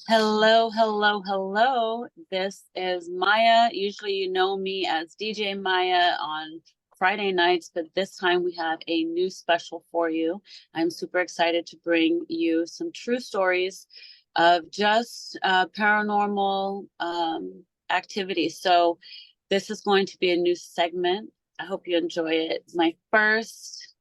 Hello, hello, hello. This is Maya. Usually you know me as DJ Maya on Friday nights, but this time we have a new special for you. I'm super excited to bring you some true stories of just paranormal activity. So this is going to be a new segment. I hope you enjoy it. My first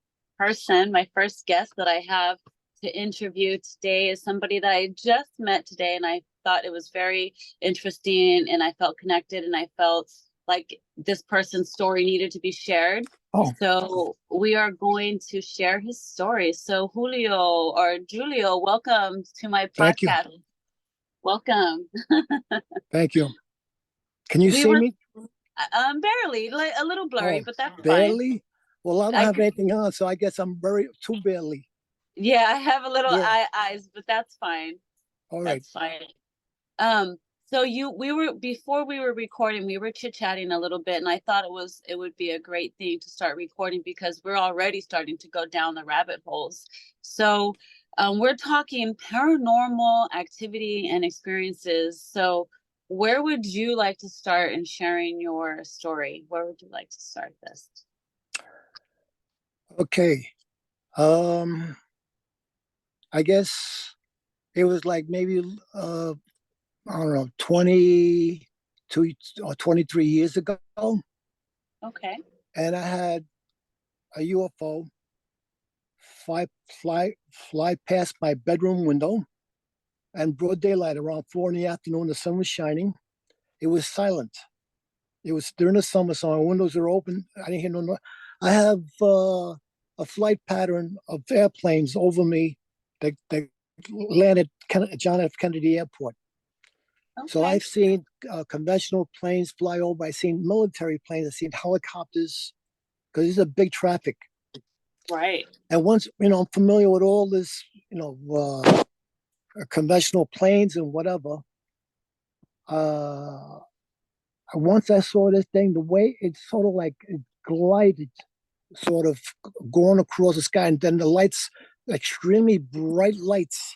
guest that I have to interview today is somebody that I just met today, and I thought it was very interesting, and I felt connected, and I felt like this person's story needed to be shared. Oh, So we are going to share his story. So Julio, welcome to my thank you. podcast. Welcome. Thank you. Can you We see were me? barely, like a little blurry, Oh, but that's fine. barely? Well, I don't I have could, anything on, so I guess I'm very too barely. yeah, I have a little Yeah. eyes, but that's fine. All right. That's fine. Um, so we were before we were recording, we were chit-chatting a little bit, and I thought it would be a great thing to start recording because we're already starting to go down the rabbit holes. So we're talking paranormal activity and experiences. So where would you like to start in sharing your story? Where would you like to start this? Okay. Um, I guess it was like maybe I don't know, 22 or 23 years ago, Okay. and I had a UFO fly fly past my bedroom window and broad daylight around 4 in the afternoon. The sun was shining. It was silent. It was during the summer, so my windows are open. I didn't hear no noise. I have a flight pattern of airplanes over me that landed at John F. Kennedy Airport. So Okay. I've seen conventional planes fly over. I've seen military planes. I've seen helicopters because it's a big traffic. Right. And once I'm familiar with all this, conventional planes and whatever. Uh, Once I saw this thing, the way it sort of like it glided, sort of going across the sky, and then the lights, extremely bright lights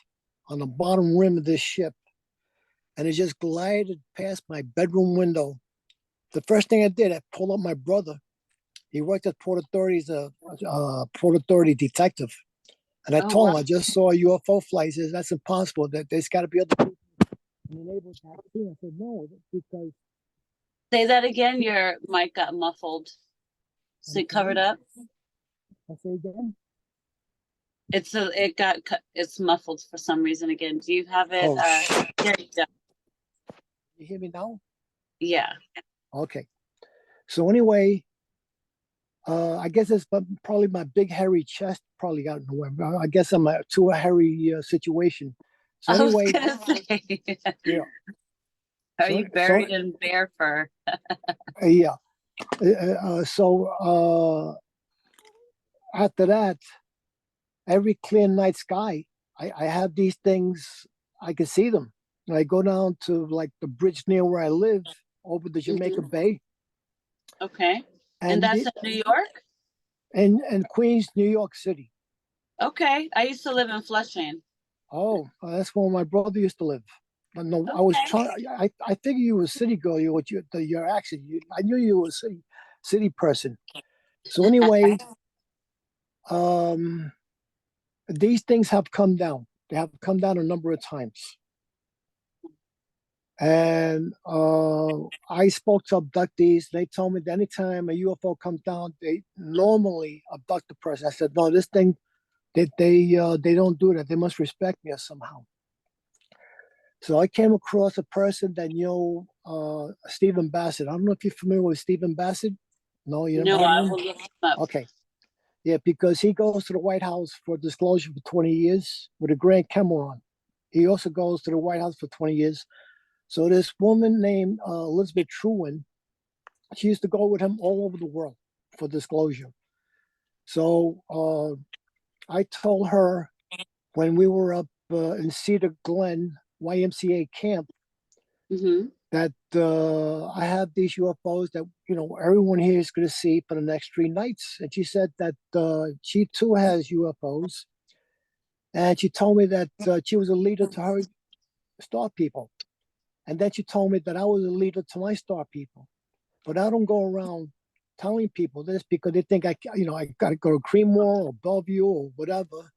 on the bottom rim of this ship, and it just glided past my bedroom window. The first thing I did, I pulled up my brother. He worked at Port Authority as a Port Authority detective, and I Oh, told him wow. I just saw a UFO fly. He says that's impossible. That there's got to be other people in the neighborhood that have seen. I said no, because Say that again. Your mic got muffled. So it covered okay. up. I say again. It's muffled for some reason again. Do you have it? Oh, There you go. you hear me now? Yeah. Okay. So anyway, I guess it's probably my big hairy chest probably got in the way. I guess I'm to a hairy situation. So I was anyway, gonna say, yeah. are So you buried in bear fur? yeah. So after that, every clear night sky, I have these things. I can see them. And I go down to like the bridge near where I live over the Jamaica Mhm. Bay, Okay. And and that's in New York? and Queens, New York City. Okay. I used to live in Flushing. Oh, that's where my brother used to live. No, I was Okay. trying. I figured you were a city girl. You with your accent. I knew you were a city person. So anyway, um, these things have come down. They have come down a number of times, and I spoke to abductees. They told me that anytime a UFO comes down, they normally abduct the person. I said, no, this thing they don't do that. They must respect me somehow. So I came across a person that Stephen Bassett. I don't know if you're familiar with Stephen Bassett. No, you never No, heard of I him? will look him up. Okay. Yeah, because he goes to the White House for disclosure for 20 years with a Grand Cameron. He also goes to the White House for 20 years. So this woman named Elizabeth Truman, she used to go with him all over the world for disclosure. So I told her when we were up in Cedar Glen YMCA camp Hmm. that I have these UFOs that everyone here is going to see for the next 3 nights. And she said that she too has UFOs, and she told me that she was a leader to her. star people. And then she told me that I was a leader to my star people. But I don't go around telling people this because they think I got to go to Creedmoor or Bellevue or whatever.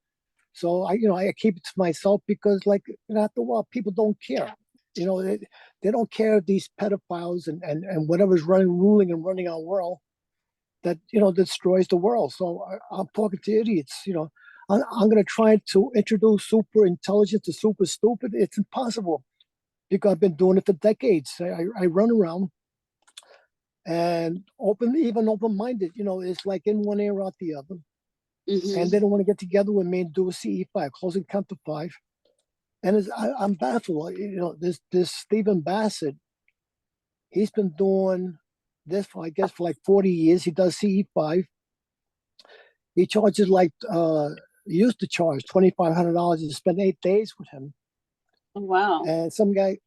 So I keep it to myself because, like, after a while, people don't care. They don't care if these pedophiles and whatever's ruling and running our world that destroys the world. So I'm talking to idiots. I'm going to try to introduce super intelligent to super stupid. It's impossible because I've been doing it for decades. I run around and even open-minded. It's like in one ear out the other. And they don't want to get together with me and do a CE5, closing count to 5. And I'm baffled. This Stephen Bassett, he's been doing this for, I guess, for like 40 years. He does CE5. He charges he used to charge $2,500 to spend 8 days with him. Oh, wow. And some guy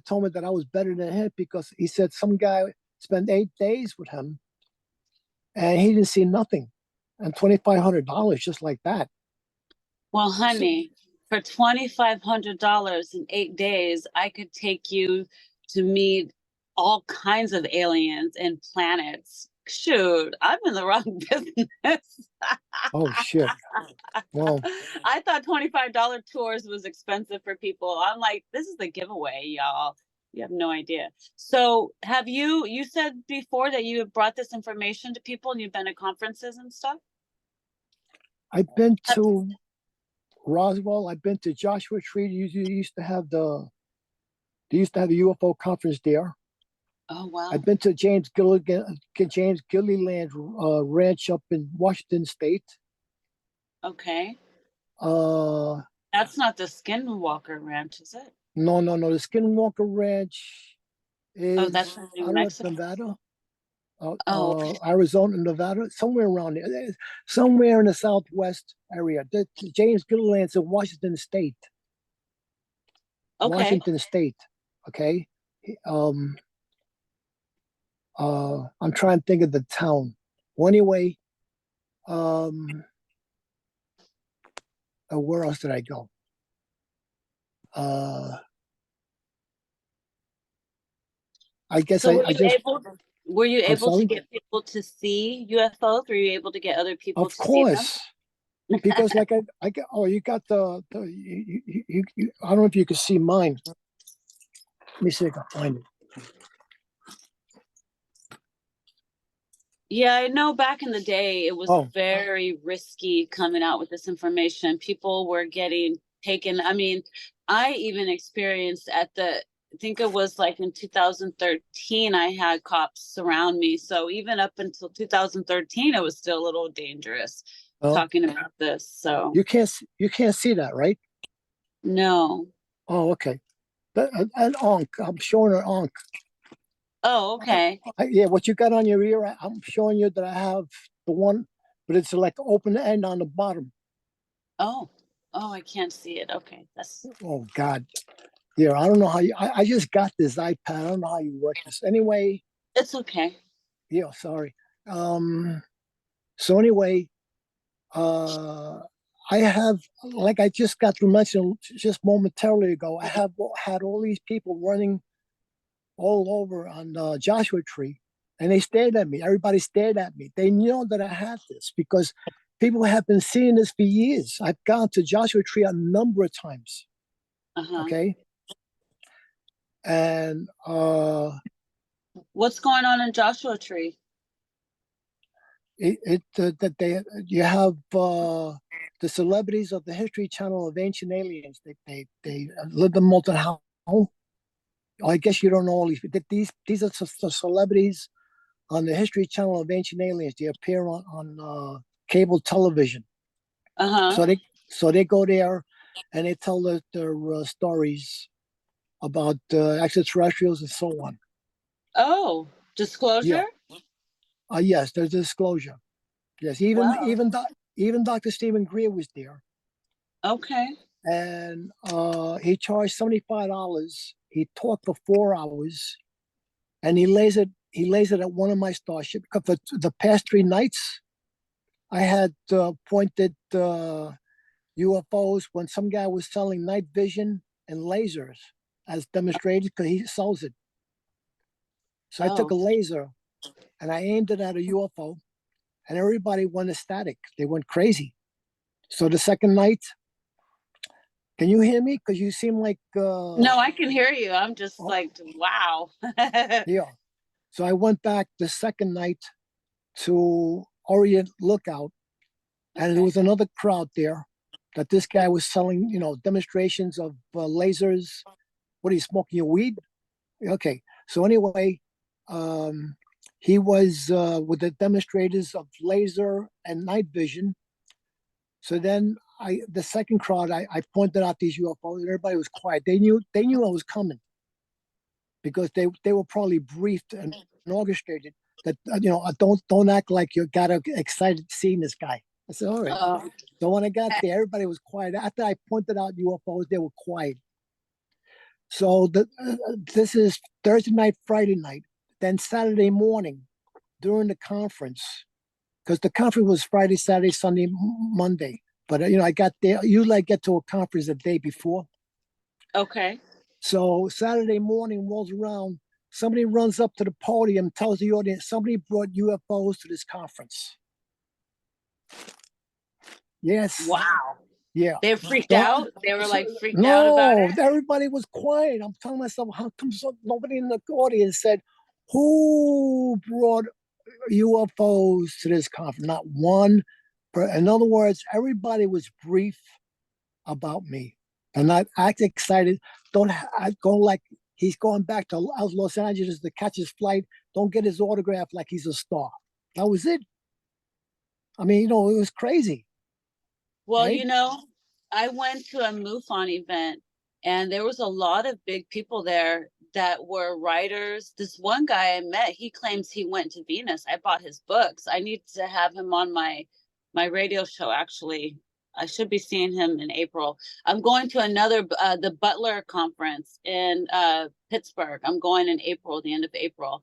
told me that I was better than him because he said some guy spent 8 days with him and he didn't see nothing. And $2,500 just like that. Well, honey, for $2,500 in 8 days, I could take you to meet all kinds of aliens and planets. Shoot, I'm in the wrong business. Oh, shit. Well, I thought $25 tours was expensive for people. I'm like, this is the giveaway, y'all. You have no idea. So you said before that you have brought this information to people and you've been at conferences and stuff? I've been to Roswell. I've been to Joshua Tree. They used to have a UFO conference there. Oh, wow. I've been to James Gilliland's ranch up in Washington State. Okay. Uh, That's not the Skinwalker Ranch, is it? no. The Skinwalker Ranch is, that's in I New don't know, it's Mexico. Nevada. Oh, Arizona, Nevada, somewhere around there, somewhere in the Southwest area. James Gilliland's in Washington State. okay. Washington State. Okay. I'm trying to think of the town. Well, anyway, where else did I go? I guess So were you I'm able to sorry. get people to see UFOs? Were you able to get other people Of to see them? course, because like I get. Oh, you got you, I don't know if you can see mine. Let me see if I can find it. Yeah, I know back in the day, it was Oh. very risky coming out with this information. People were getting taken. I mean, I even experienced I think it was like in 2013, I had cops surround me. So even up until 2013, it was still a little dangerous talking about this. So you can't see that, right? no. Oh, okay. An onk. I'm showing an onk. Oh, okay. Yeah, what you got on your ear, I'm showing you that I have the one, but it's like open end on the bottom. Oh, I can't see it. Okay, Oh God, yeah. I don't know how I just got this iPad. I don't know how you work this. Anyway, it's okay. yeah. Sorry. So anyway, I have, like I just got through mentioning just momentarily ago, I have had all these people running all over on Joshua Tree, and they stared at me. Everybody stared at me. They knew that I had this because people have been seeing this for years. I've gone to Joshua Tree a number of times. Okay. And what's going on in Joshua Tree? You have the celebrities of the History Channel of Ancient Aliens. They lived in Molten Hall. I guess you don't know all these. These are the celebrities on the History Channel of Ancient Aliens. They appear on cable television. So they go there and they tell their stories about extraterrestrials and so on. Oh, disclosure? Yeah. Yes, there's disclosure. Yes, even Dr. Stephen Greer was there. Okay. And he charged $75. He talked for 4 hours, and he lays it at one of my starships. For the past 3 nights, I had pointed UFOs when some guy was selling night vision and lasers as demonstrated because he sells it. So I took a Oh, laser and I aimed it at a UFO, and everybody went ecstatic. They went crazy. So the second night, can you hear me? Because you seem like no, I can hear you. I'm just oh, like, wow. yeah. So I went back the second night to Orient Lookout, and there Okay. was another crowd there that this guy was selling, demonstrations of lasers. What are you smoking? Your weed? Okay. So anyway, um, he was with the demonstrators of laser and night vision. So then the second crowd, I pointed out these UFOs, and everybody was quiet. They knew I was coming because they were probably briefed and orchestrated that don't act like you got excited seeing this guy. I said, all right. Oh, So when I got there, everybody was quiet. After I pointed out UFOs, they were quiet. So this is Thursday night, Friday night, then Saturday morning during the conference, because the conference was Friday, Saturday, Sunday, Monday. But I got there. Usually I get to a conference the day before. okay. So Saturday morning rolls around. Somebody runs up to the podium, tells the audience somebody brought UFOs to this conference. Yes, Wow. yeah. They freaked So, out. They were like freaked out about no, it. everybody was quiet. I'm telling myself, how come nobody in the audience said, who brought UFOs to this conference? Not one. In other words, everybody was brief about me. They're not act excited. Don't go like he's going back to Los Angeles to catch his flight. Don't get his autograph like he's a star. That was it. I mean, it was crazy, Well, right? I went to a MUFON event and there was a lot of big people there that were writers. This one guy I met, he claims he went to Venus. I bought his books. I need to have him on my radio show actually. I should be seeing him in April. I'm going to another the Butler conference in Pittsburgh. I'm going in April, the end of April.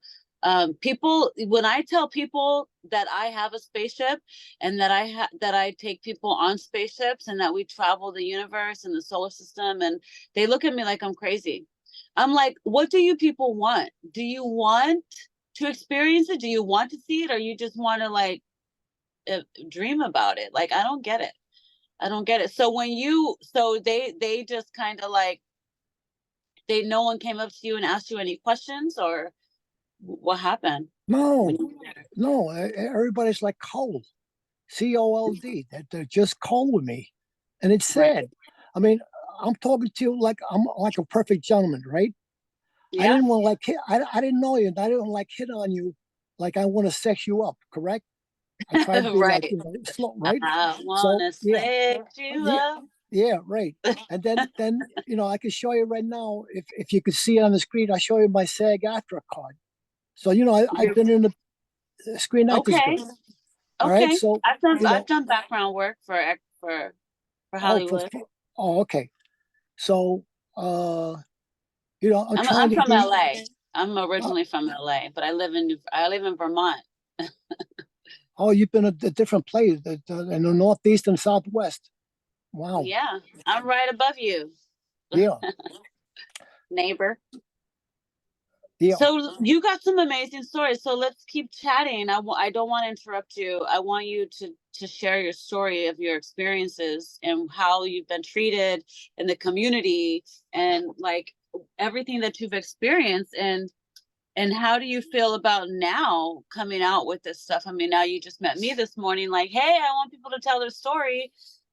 People, when I tell people that I have a spaceship and that I take people on spaceships and that we travel the universe and the solar system, and they look at me like I'm crazy. I'm like, what do you people want? Do you want to experience it? Do you want to see it, or you just want to like dream about it? Like, I don't get it. I don't get it. So they just kind of like no one came up to you and asked you any questions, or what happened? No, no. Everybody's like cold, COLD. That they're just cold with me, and it's Right. sad. I mean, I'm talking to you like I'm like a perfect gentleman, right? I Yeah. didn't want to like hit. I didn't know you, and I didn't like hit on you like I want to sex you up. Correct? I tried to be like Right. slow, right? I So wanna yeah, sex you yeah, up. yeah, right. And then I can show you right now if you could see it on the screen. I'll show you my SAG-AFTRA card. So I've been in the Screen Actors Okay. Guild. All right, Okay. so I've done background work for oh Hollywood. oh okay. So I'm trying I'm to from get. LA. I'm Uh, originally from LA, but I live in Vermont. oh, you've been at a different place in the Northeast and Southwest. Wow. Yeah, I'm right above you, Yeah, neighbor. yeah. So you got some amazing stories. So let's keep chatting. I don't want to interrupt you. I want you to share your story of your experiences and how you've been treated in the community and like everything that you've experienced, and how do you feel about now coming out with this stuff? I mean, now you just met me this morning, like, hey, I want people to tell their story.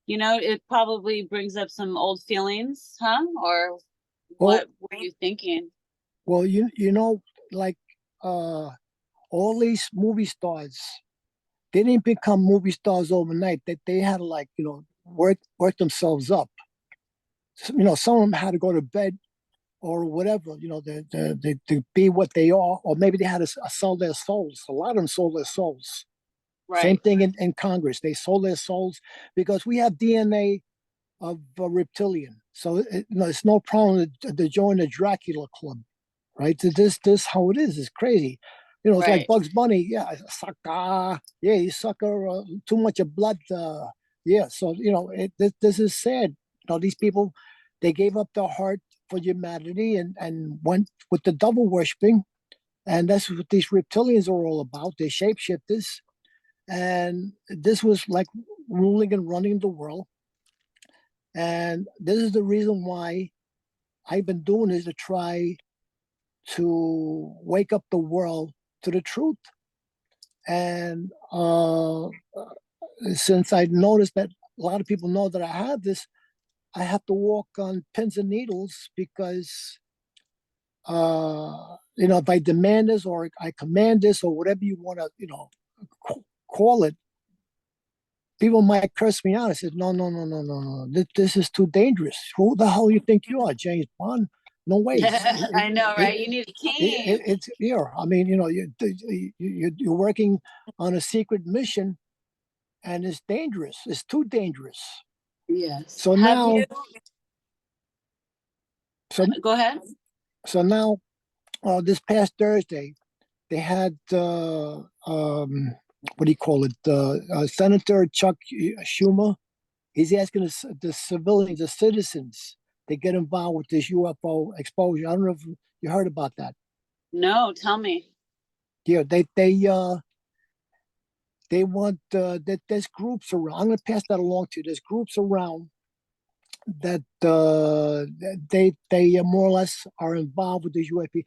It probably brings up some old feelings, huh? Or Well, what were you thinking? well, like uh, all these movie stars, they didn't become movie stars overnight. They had to like work themselves up. Some of them had to go to bed or whatever, to be what they are, or maybe they had to sell their souls. A lot of them sold their souls. Same Right, thing in Congress. They sold their souls because we have DNA of a reptilian. So it's no problem to join the Dracula Club, right? This how it is. It's crazy. It's like right, Bugs Bunny. Yeah, sucker. Yeah, you sucker. Too much of blood. Yeah. So this is sad. These people, they gave up their heart for humanity and went with the devil worshiping. And that's what these reptilians are all about. They're shapeshifters. And this was like ruling and running the world. And this is the reason why I've been doing is to try to wake up the world to the truth. And since I noticed that a lot of people know that I have this, I have to walk on pins and needles because, if I demand this or I command this or whatever you want to, call it, people might curse me out. I said, no, no, no, no, no, no. This is too dangerous. Who the hell you think you are, James Bond? No way. I know, right? You need a team. It's here. I mean, you're working on a secret mission, and it's dangerous. It's too dangerous. Yes. So Have now, you? Go ahead. So now, this past Thursday, they had what do you call it? Senator Chuck Schumer. He's asking the civilians, the citizens, to get involved with this UFO exposure. I don't know if you heard about that. No, tell me. Yeah, they want that there's groups around. I'm going to pass that along to you. There's groups around that they more or less are involved with the UFO.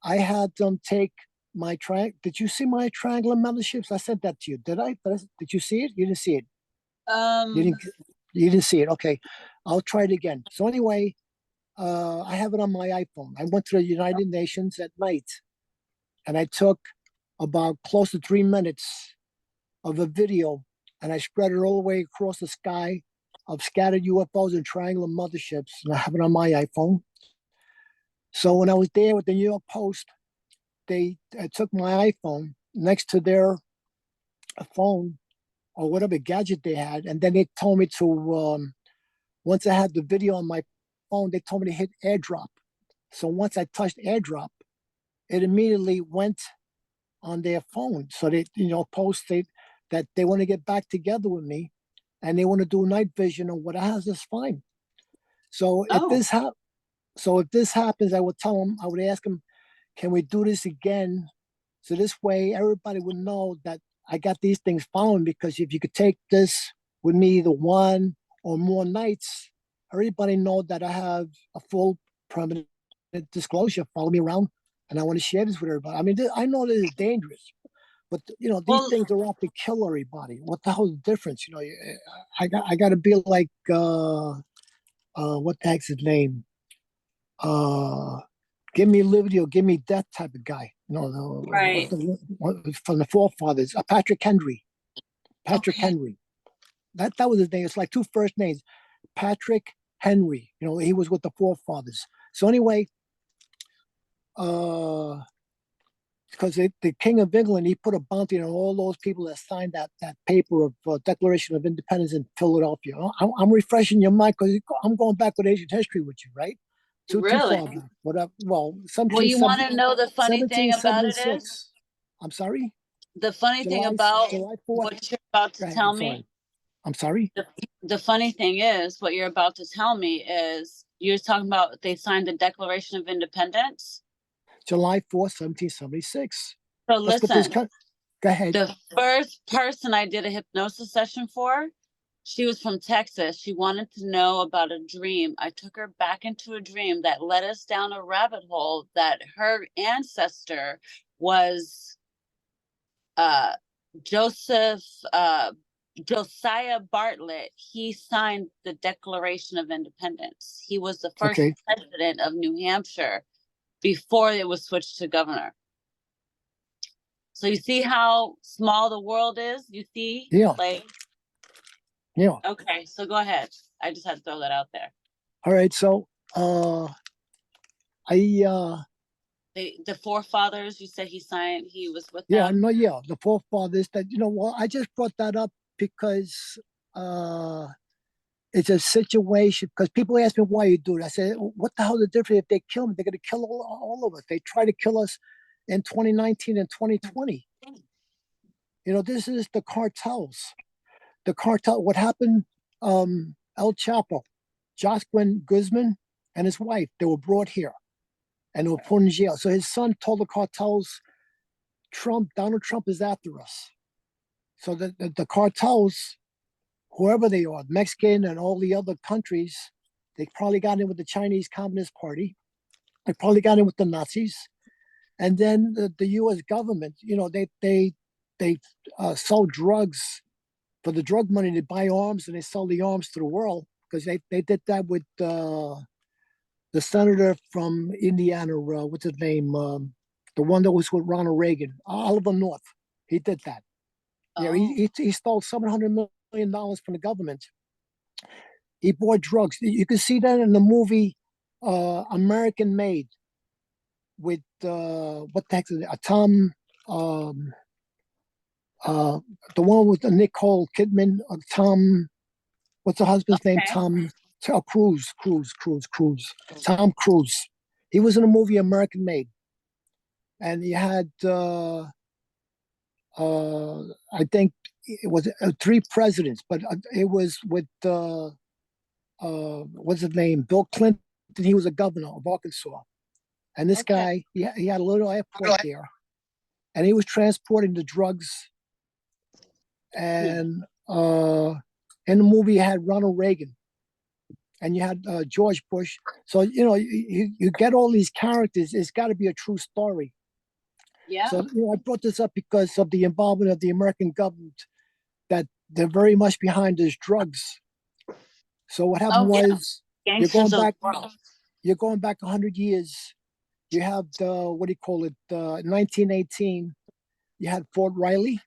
I had them take my Did you see my triangular memberships? I sent that to you. Did I? Did you see it? You didn't see it. You didn't. You didn't see it. Okay, I'll try it again. So anyway, I have it on my iPhone. I went to the United Nations at night, and I took about close to 3 minutes of a video, and I spread it all the way across the sky of scattered UFOs and triangular motherships, and I have it on my iPhone. So when I was there with the New York Post, they took my iPhone next to their phone or whatever gadget they had, and then they told me to, once I had the video on my phone, they told me to hit AirDrop. So once I touched AirDrop, it immediately went on their phone. So they, posted that they want to get back together with me, and they want to do night vision or what has is fine. So if this happens, I would tell them, I would ask them, can we do this again? So this way, everybody would know that I got these things following. Because if you could take this with me either one or more nights, everybody know that I have a full permanent disclosure. Follow me around, and I want to share this with everybody. I mean, I know this is dangerous, but these things are out to kill everybody. What the hell is the difference? I got to be like what the heck's his name? Give me liberty or give me death type of guy. Right. From the forefathers. Patrick Henry. Patrick Okay. Henry. That was his name. It's like two first names. Patrick Henry. He was with the forefathers. So anyway, because the King of England, he put a bounty on all those people that signed that paper of Declaration of Independence in Philadelphia. I'm refreshing your mind because I'm going back with ancient history with you, right? Too far back. Whatever. Well, You want to know the funny thing about it is? I'm sorry? The funny thing about July 4th. what you're about to tell me. I'm sorry? The funny thing is, what you're about to tell me is, you're talking about they signed the Declaration of Independence? July 4th, 1776. So listen, go ahead. the first person I did a hypnosis session for, she was from Texas. She wanted to know about a dream. I took her back into a dream that led us down a rabbit hole that her ancestor was Josiah Bartlett. He signed the Declaration of Independence. He was the first president of New Hampshire before it was switched to governor. So you see how small the world is? You see? Yeah. Yeah. Okay, so go ahead. I just had to throw that out there. All right. So the forefathers, you said he signed, he was with them? I know, the forefathers that, I just brought that up because it's a situation, because people ask me why you do it. I say, what the hell is the difference? If they kill me, they're going to kill all of us. They try to kill us in 2019 and 2020. This is the cartels. The cartel, what happened, El Chapo, Joaquin Guzman and his wife. They were brought here and they were put in jail. So his son told the cartels, Donald Trump is after us. So the cartels, whoever they are, Mexican and all the other countries, they probably got in with the Chinese Communist Party. They probably got in with the Nazis. And then the U.S. government, they sell drugs for the drug money. They buy arms and they sell the arms to the world, because they did that with the senator from Indiana, what's his name? The one that was with Ronald Reagan, Oliver North. He did that. Yeah, he stole $700 million from the government. He bought drugs. You can see that in the movie American Made with what the heck is it? Tom, the one with Nicole Kidman, Tom. What's the husband's name? Tom Cruise. Tom Cruise. He was in a movie American Made, and he had I think it was 3 presidents, but it was with what's his name? Bill Clinton. He was a governor of Arkansas, and this guy he had a little airport there, and he was transporting the drugs. And in the movie, you had Ronald Reagan, and you had George Bush. So you get all these characters. It's got to be a true story. Yeah. So I brought this up because of the involvement of the American government, that they're very much behind these drugs. So what happened was you're going back 100 years. You have what do you call it? 1918. You had Fort Riley,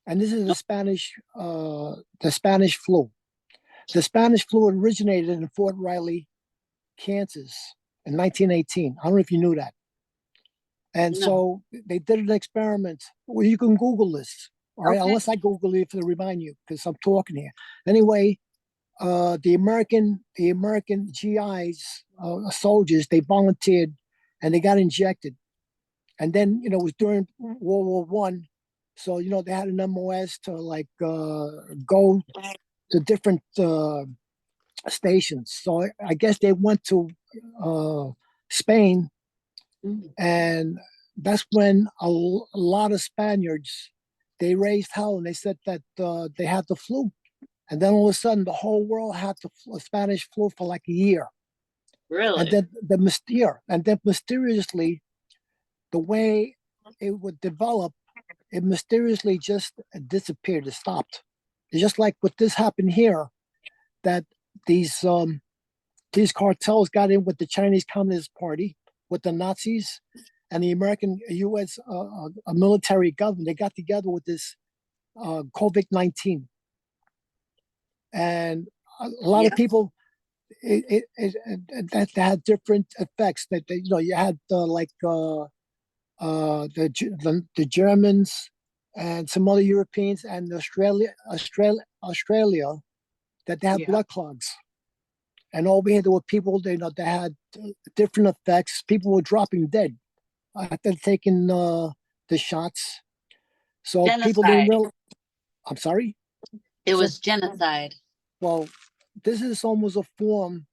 and this is the Spanish flu. The Spanish flu originated in Fort Riley, Kansas, in 1918. I don't know if you knew that. And so they did an experiment. Well, you can Google this, all right? Unless I Google it to remind you, because I'm talking here. Anyway, the American GIs, soldiers, they volunteered and they got injected. And then, it was during World War I. So, they had an MOS to go to different stations. So I guess they went to Spain, and that's when a lot of Spaniards, they raised hell and they said that they had the flu. And then all of a sudden, the whole world had the Spanish flu for like a year. Really? And then mysteriously, the way it would develop, it mysteriously just disappeared. It stopped. It's just like what this happened here, that these cartels got in with the Chinese Communist Party, with the Nazis, and the American U.S. Military government. They got together with this COVID-19, and a lot of people. That had different effects. That you had the Germans and some other Europeans and Australia, that they had blood clogs. And over here, there were people, they had different effects. People were dropping dead after taking the shots. So genocide. People didn't realize. I'm sorry? It was genocide. Well, this is almost a form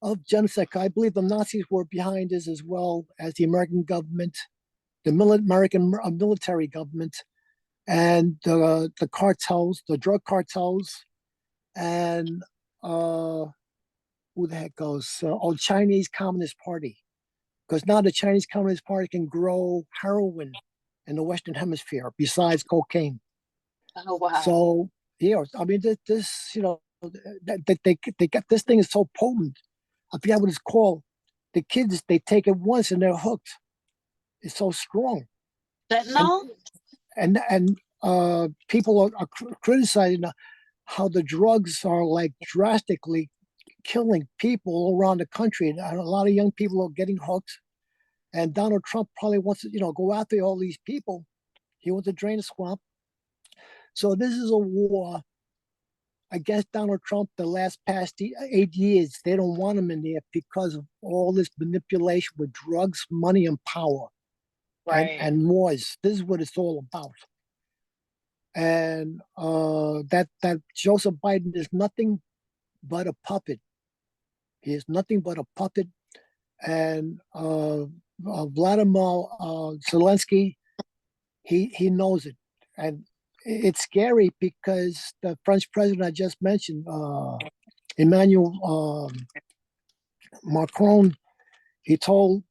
of genocide. I believe the Nazis were behind this as well as the American government, the American military government, and the cartels, the drug cartels, and who the heck goes? Chinese Communist Party. Because now the Chinese Communist Party can grow heroin in the Western Hemisphere besides cocaine. Oh, wow. So, I mean, this they got this thing is so potent. I forget what it's called. The kids, they take it once and they're hooked. It's so strong. Fentanyl? And people are criticizing how the drugs are like drastically killing people all around the country, and a lot of young people are getting hooked. And Donald Trump probably wants to, go after all these people. He wants to drain the swamp. So this is a war against Donald Trump. The past 8 years, they don't want him in there because of all this manipulation with drugs, money, and power, and wars. This is what it's all about. And that Joseph Biden is nothing but a puppet. He is nothing but a puppet. And Vladimir Zelensky, he knows it. And it's scary because the French president I just mentioned, Emmanuel Macron, he told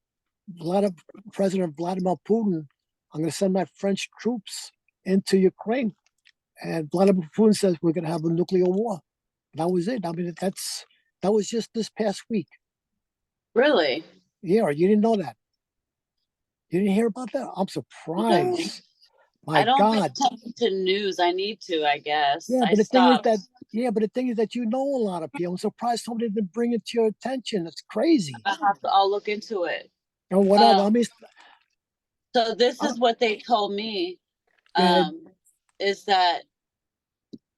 President Vladimir Putin, I'm going to send my French troops into Ukraine. And Vladimir Putin says we're going to have a nuclear war. That was it. I mean, that was just this past week. Really? Yeah, you didn't know that. You didn't hear about that? I'm surprised. My I don't pay God. attention to news. I need to, I guess. Yeah, I but the thing is stopped. that you know a lot of people. I'm surprised somebody didn't bring it to your attention. It's crazy. I'll look into it. Or whatever. I mean, So this uh, is what they told me, yeah, is that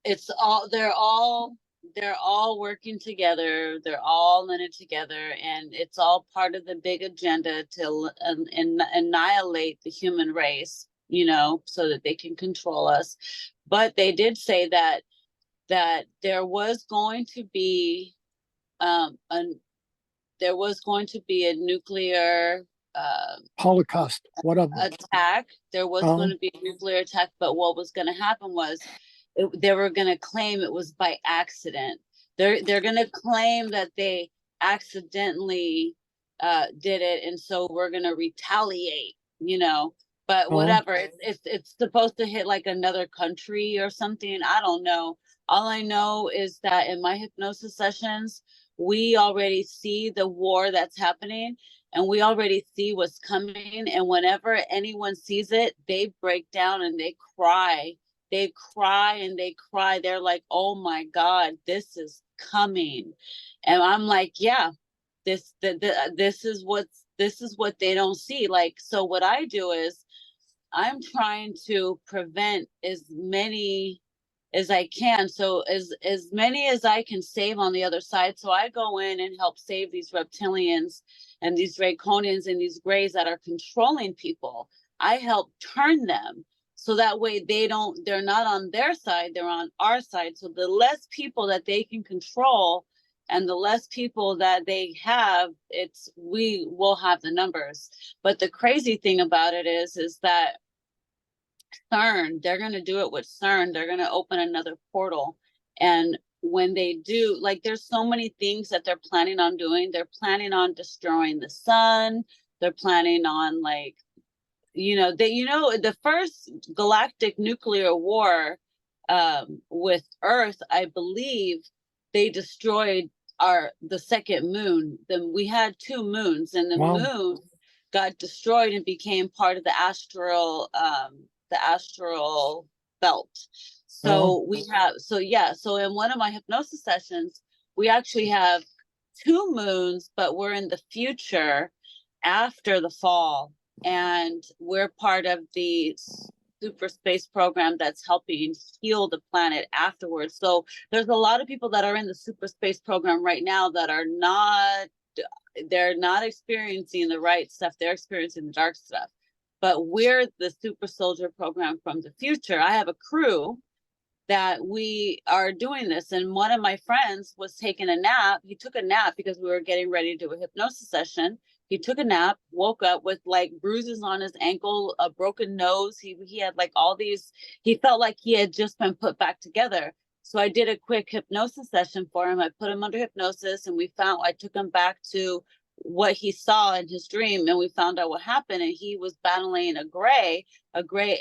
it's all they're all working together. They're all in it together, and it's all part of the big agenda to annihilate the human race, so that they can control us. But they did say that there was going to be um there was going to be a nuclear Holocaust, whatever. attack. There was going to be a nuclear attack, but what was going to happen was they were going to claim it was by accident. They're going to claim that they accidentally did it, and so we're going to retaliate. But whatever. It's supposed to hit like another country or something. I don't know. All I know is that in my hypnosis sessions, we already see the war that's happening, and we already see what's coming. And whenever anyone sees it, they break down and they cry. They cry and they cry. They're like, oh my God, this is coming. And I'm like, yeah, this is what they don't see. Like, so what I do is I'm trying to prevent as many as I can. So as many as I can save on the other side. So I go in and help save these reptilians and these draconians and these grays that are controlling people. I help turn them so that way they're not on their side, they're on our side. So the less people that they can control and the less people that they have, we will have the numbers. But the crazy thing about it is that CERN, they're going to do it with CERN. They're going to open another portal. And when they do, like, there's so many things that they're planning on doing. They're planning on destroying the sun. They're planning on, like, the first galactic nuclear war with Earth, I believe they destroyed the second moon. Then we had two moons, and the moon got destroyed and became part of the astral belt. So so in one of my hypnosis sessions, we actually have two moons, but we're in the future after the fall, and we're part of the super space program that's helping heal the planet afterwards. So there's a lot of people that are in the super space program right now that are they're not experiencing the right stuff. They're experiencing the dark stuff. But we're the super soldier program from the future. I have a crew that we are doing this. And one of my friends was taking a nap. He took a nap because we were getting ready to do a hypnosis session. He took a nap, woke up with like bruises on his ankle, a broken nose. He had like all these, he felt like he had just been put back together. So I did a quick hypnosis session for him. I put him under hypnosis, and I took him back to what he saw in his dream, and we found out what happened. And he was battling a gray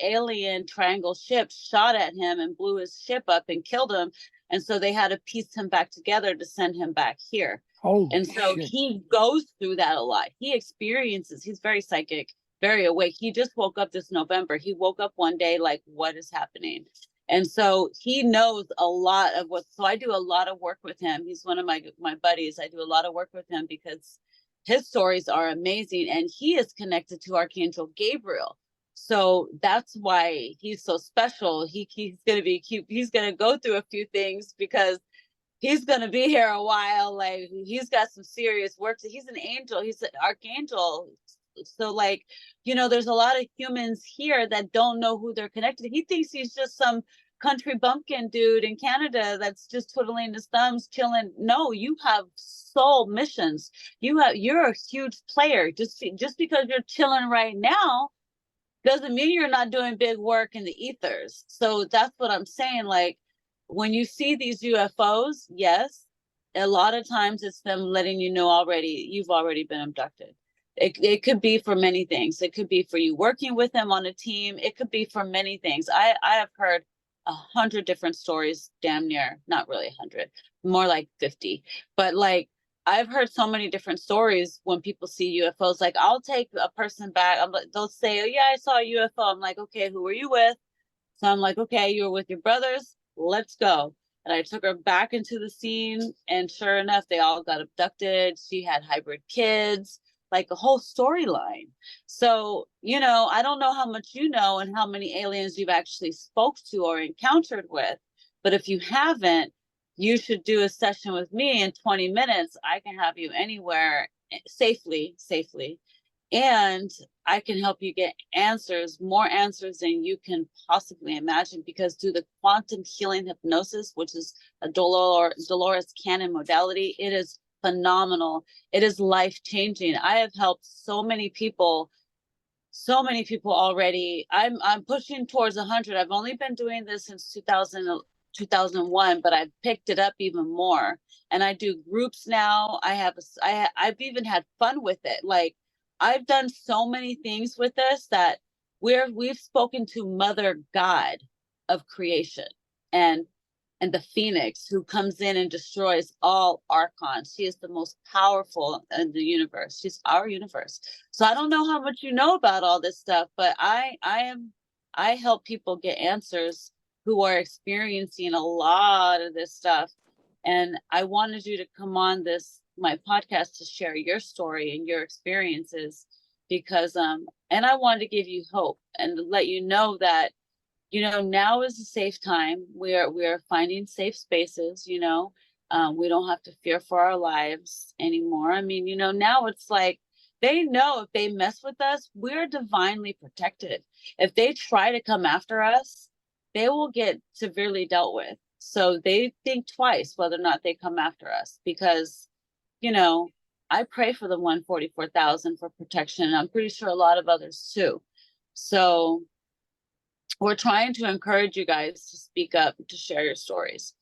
alien triangle ship shot at him and blew his ship up and killed him. And so they had to piece him back together to send him back here. And so he goes through that a lot. He's very psychic, very awake. He just woke up this November. He woke up one day like, what is happening? And so he knows a lot of so I do a lot of work with him. He's one of my buddies. I do a lot of work with him because his stories are amazing, and he is connected to Archangel Gabriel. So that's why he's so special. He's going to be cute. He's going to go through a few things because he's going to be here a while. Like, he's got some serious work. He's an angel. He's an archangel. So like, there's a lot of humans here that don't know who they're connected to. He thinks he's just some country bumpkin dude in Canada that's just twiddling his thumbs, chilling. No, you have soul missions. You're a huge player. Just because you're chilling right now doesn't mean you're not doing big work in the ethers. So that's what I'm saying. Like, when you see these UFOs, yes, a lot of times it's them letting you know already you've already been abducted. It could be for many things. It could be for you working with them on a team. It could be for many things. I have heard 100 different stories, damn near, not really 100, more like 50. But like, I've heard so many different stories when people see UFOs. Like, I'll take a person back. They'll say, "Oh yeah, I saw a UFO." I'm like, "Okay, who were you with?" So I'm like, "Okay, you were with your brothers. Let's go." And I took her back into the scene, and sure enough, they all got abducted. She had hybrid kids, like a whole storyline. So, I don't know how much you know and how many aliens you've actually spoke to or encountered with, but if you haven't, you should do a session with me in 20 minutes. I can have you anywhere safely, and I can help you get answers, more answers than you can possibly imagine, because through the quantum healing hypnosis, which is a Dolores Cannon modality, it is phenomenal. It is life-changing. I have helped so many people already. I'm pushing towards 100. I've only been doing this since 2001, but I've picked it up even more. And I do groups now. I've even had fun with it. Like, I've done so many things with this that we've spoken to Mother God of creation, and the Phoenix, who comes in and destroys all archons. She is the most powerful in the universe. She's our universe. So I don't know how much you know about all this stuff, but I help people get answers who are experiencing a lot of this stuff. And I wanted you to come on my podcast to share your story and your experiences, because and I wanted to give you hope and let you know that now is a safe time. We are finding safe spaces. We don't have to fear for our lives anymore. I mean, now it's like, they know if they mess with us, we're divinely protected. If they try to come after us, they will get severely dealt with. So they think twice whether or not they come after us, because I pray for the 144,000 for protection, and I'm pretty sure a lot of others too. So we're trying to encourage you guys to speak up, to share your stories.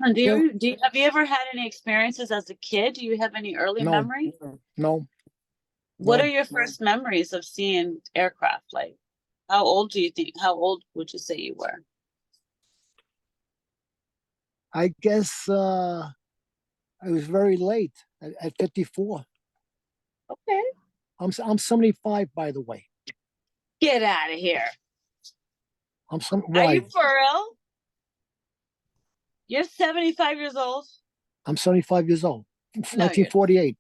Have you ever had any experiences as a kid? Do you have any early memory? No. What are your first memories of seeing aircraft? Like, how old would you say you were? I guess I was very late at 54. Okay. I'm 75, by the way. Get out of here. Are Are you for real? You're 75 years old? I'm 75 years old. No, 1948.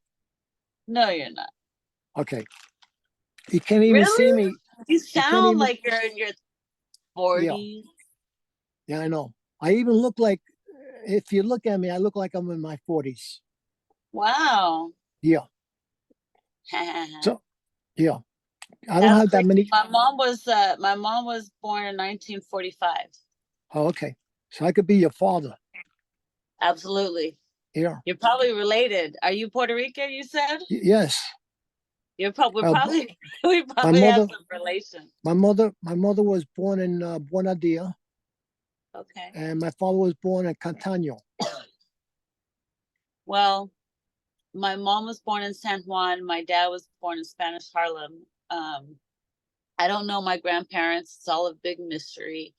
No, you're not. Okay. You can't even see me. You sound like you're in your 40s. Yeah, I know. I even look like, if you look at me, I look like I'm in my 40s. Wow. Yeah. So, yeah. I don't have that many. My mom was born in 1945. Oh, okay. So I could be your father. Absolutely. Yeah. You're probably related. Are you Puerto Rican, you said? Yes. We probably have some relation. My mother was born in Buenadia. Okay. And my father was born in Cantano. Well, my mom was born in San Juan. My dad was born in Spanish Harlem. I don't know my grandparents. It's all a big mystery.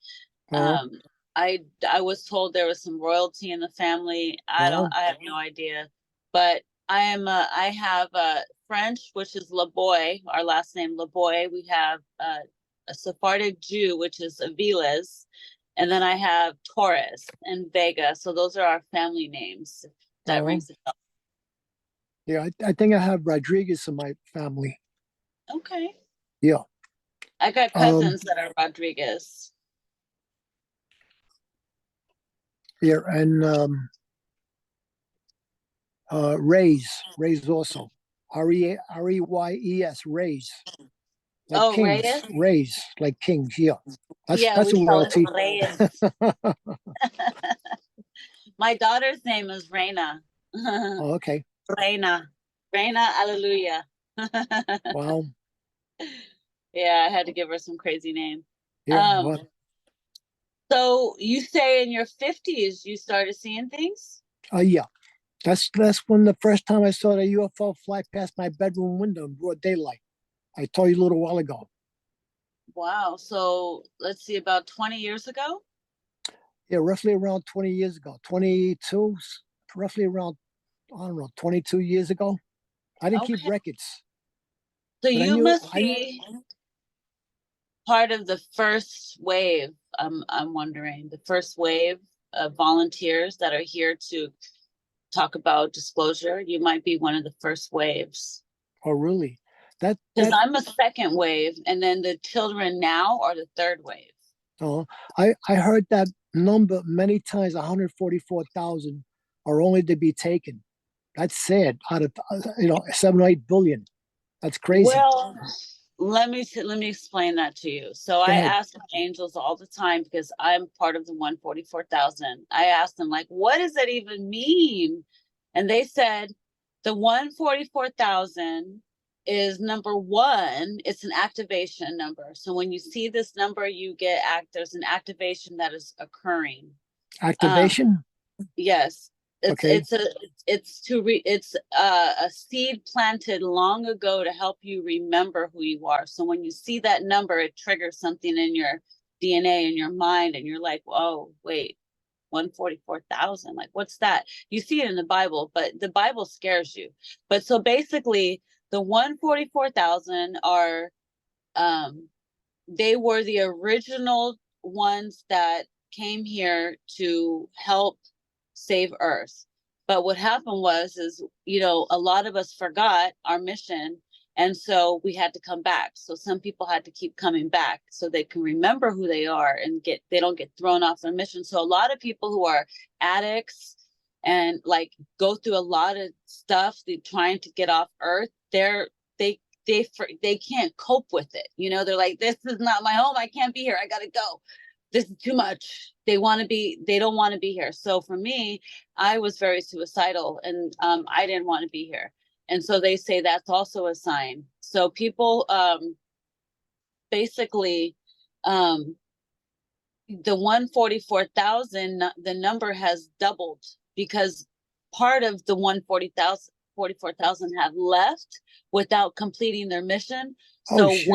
I was told there was some royalty in the family. I have no idea. But I have French, which is Laboy, our last name Laboy. We have a Sephardic Jew, which is Aviles. And then I have Torres and Vega. So those are our family names. That rings a bell. Yeah, I think I have Rodriguez in my family. Okay. Yeah. I got cousins that are Rodriguez. Yeah, and Reyes also. Reyes, Reyes. like Oh, kings, Reyes? rays, like kings. Yeah, Yeah, that's we a call it royalty. Reyes. My daughter's name is Reina. Oh, okay. Reina. Reina, hallelujah. Wow. Yeah, I had to give her some crazy name. Yeah. Um, Well, so you say in your 50s you started seeing things? yeah. That's when the first time I saw the UFO fly past my bedroom window in broad daylight. I told you a little while ago. Wow. So let's see, about 20 years ago? Yeah, roughly around 20 years ago. 22, roughly around, I don't know, 22 years ago. I didn't keep Okay. records, So but I you knew must be part of the first wave. I'm wondering, the first wave of volunteers that are here to talk about disclosure. You might be one of the first waves. oh, really? That, Because that, I'm a second wave, and then the children now are the third wave. uh, I heard that number many times, 144,000 are only to be taken. That's sad. Out of, 7 or 8 billion. That's crazy. Well, let me explain that to you. So Go I ahead. ask my angels all the time because I'm part of the 144,000. I ask them like, what does that even mean? And they said the 144,000 is number one, it's an activation number. So when you see this number, there's an activation that is occurring. Um, Activation? Yes, it's Okay. it's a it's a seed planted long ago to help you remember who you are. So when you see that number, it triggers something in your DNA in your mind, and you're like, "Oh, wait, 144,000. Like, what's that?" You see it in the Bible, but the Bible scares you. But so basically, the 144,000 are they were the original ones that came here to help save Earth. But what happened is, a lot of us forgot our mission. And so we had to come back. So some people had to keep coming back so they can remember who they are and they don't get thrown off their mission. So a lot of people who are addicts and like go through a lot of stuff, they're trying to get off Earth, they they can't cope with it. They're like, this is not my home. I can't be here. I gotta go. This is too much. They don't want to be here. So for me, I was very suicidal, and I didn't want to be here. And so they say that's also a sign. So people basically um the 144,000, the number has doubled because part of the 144,000 have left without completing their mission. Oh, So shit.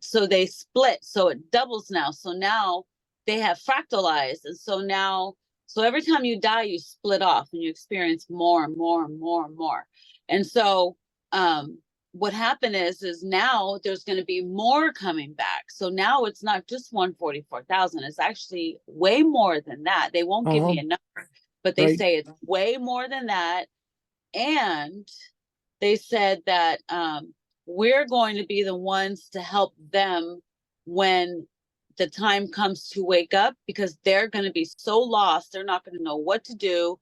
so they split, so it doubles now. So now they have fractalized, and so every time you die, you split off and you experience more and more and more and more. And so what happened is now there's going to be more coming back. So now it's not just 144,000. It's actually way more than that. They won't give Uh-huh. me a number, but they Right. say it's way more than that. And they said that we're going to be the ones to help them when the time comes to wake up, because they're going to be so lost. They're not going to know what to do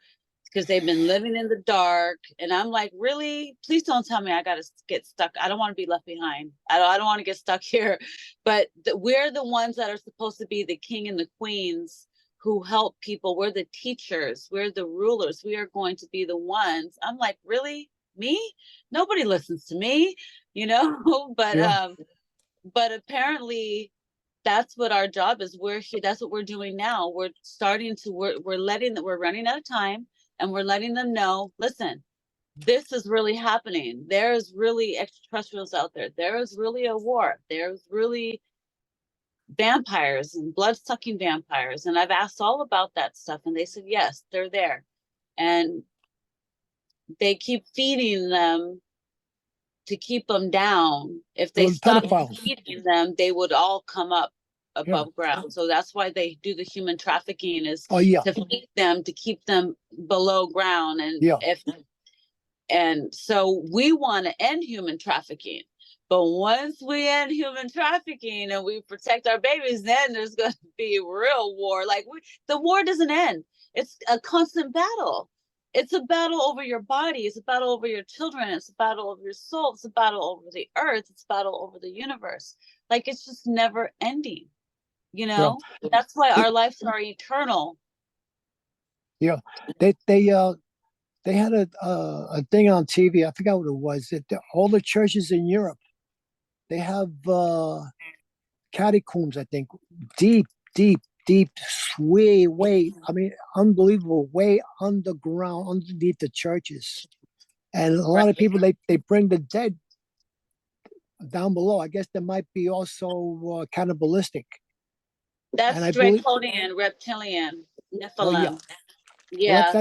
because they've been living in the dark. And I'm like, really? Please don't tell me I got to get stuck. I don't want to be left behind. I don't want to get stuck here. But we're the ones that are supposed to be the king and the queens who help people. We're the teachers. We're the rulers. We are going to be the ones. I'm like, really? Me? Nobody listens to me, but Yeah. but apparently that's what our job is. We're here. That's what we're doing now. We're running out of time, and we're letting them know, listen, this is really happening. There's really extraterrestrials out there. There is really a war. There's really vampires and blood-sucking vampires. And I've asked all about that stuff, and they said, yes, they're there. And they keep feeding them to keep them down. If they Well, the stopped pedophiles. feeding them, they would all come up Yeah. above ground. So that's why they do the human trafficking, is Oh, yeah. to feed them, to keep them below ground. Yeah. And so we want to end human trafficking. But once we end human trafficking and we protect our babies, then there's going to be real war. Like the war doesn't end. It's a constant battle. It's a battle over your body. It's a battle over your children. It's a battle over your soul. It's a battle over the earth. It's a battle over the universe. Like it's just never ending, you Yeah, know? That's why they, our lives are eternal. yeah, they they uh they had a thing on TV. I forgot what it was. All the churches in Europe, they have catacombs. I think deep, deep, deep, way, way. I mean, unbelievable, way underground, underneath the churches. And a lot of Right. people they bring the dead down below. I guess they might be also cannibalistic. And That's I believe, Draconian, reptilian, oh yeah, Nephilim. well Yeah.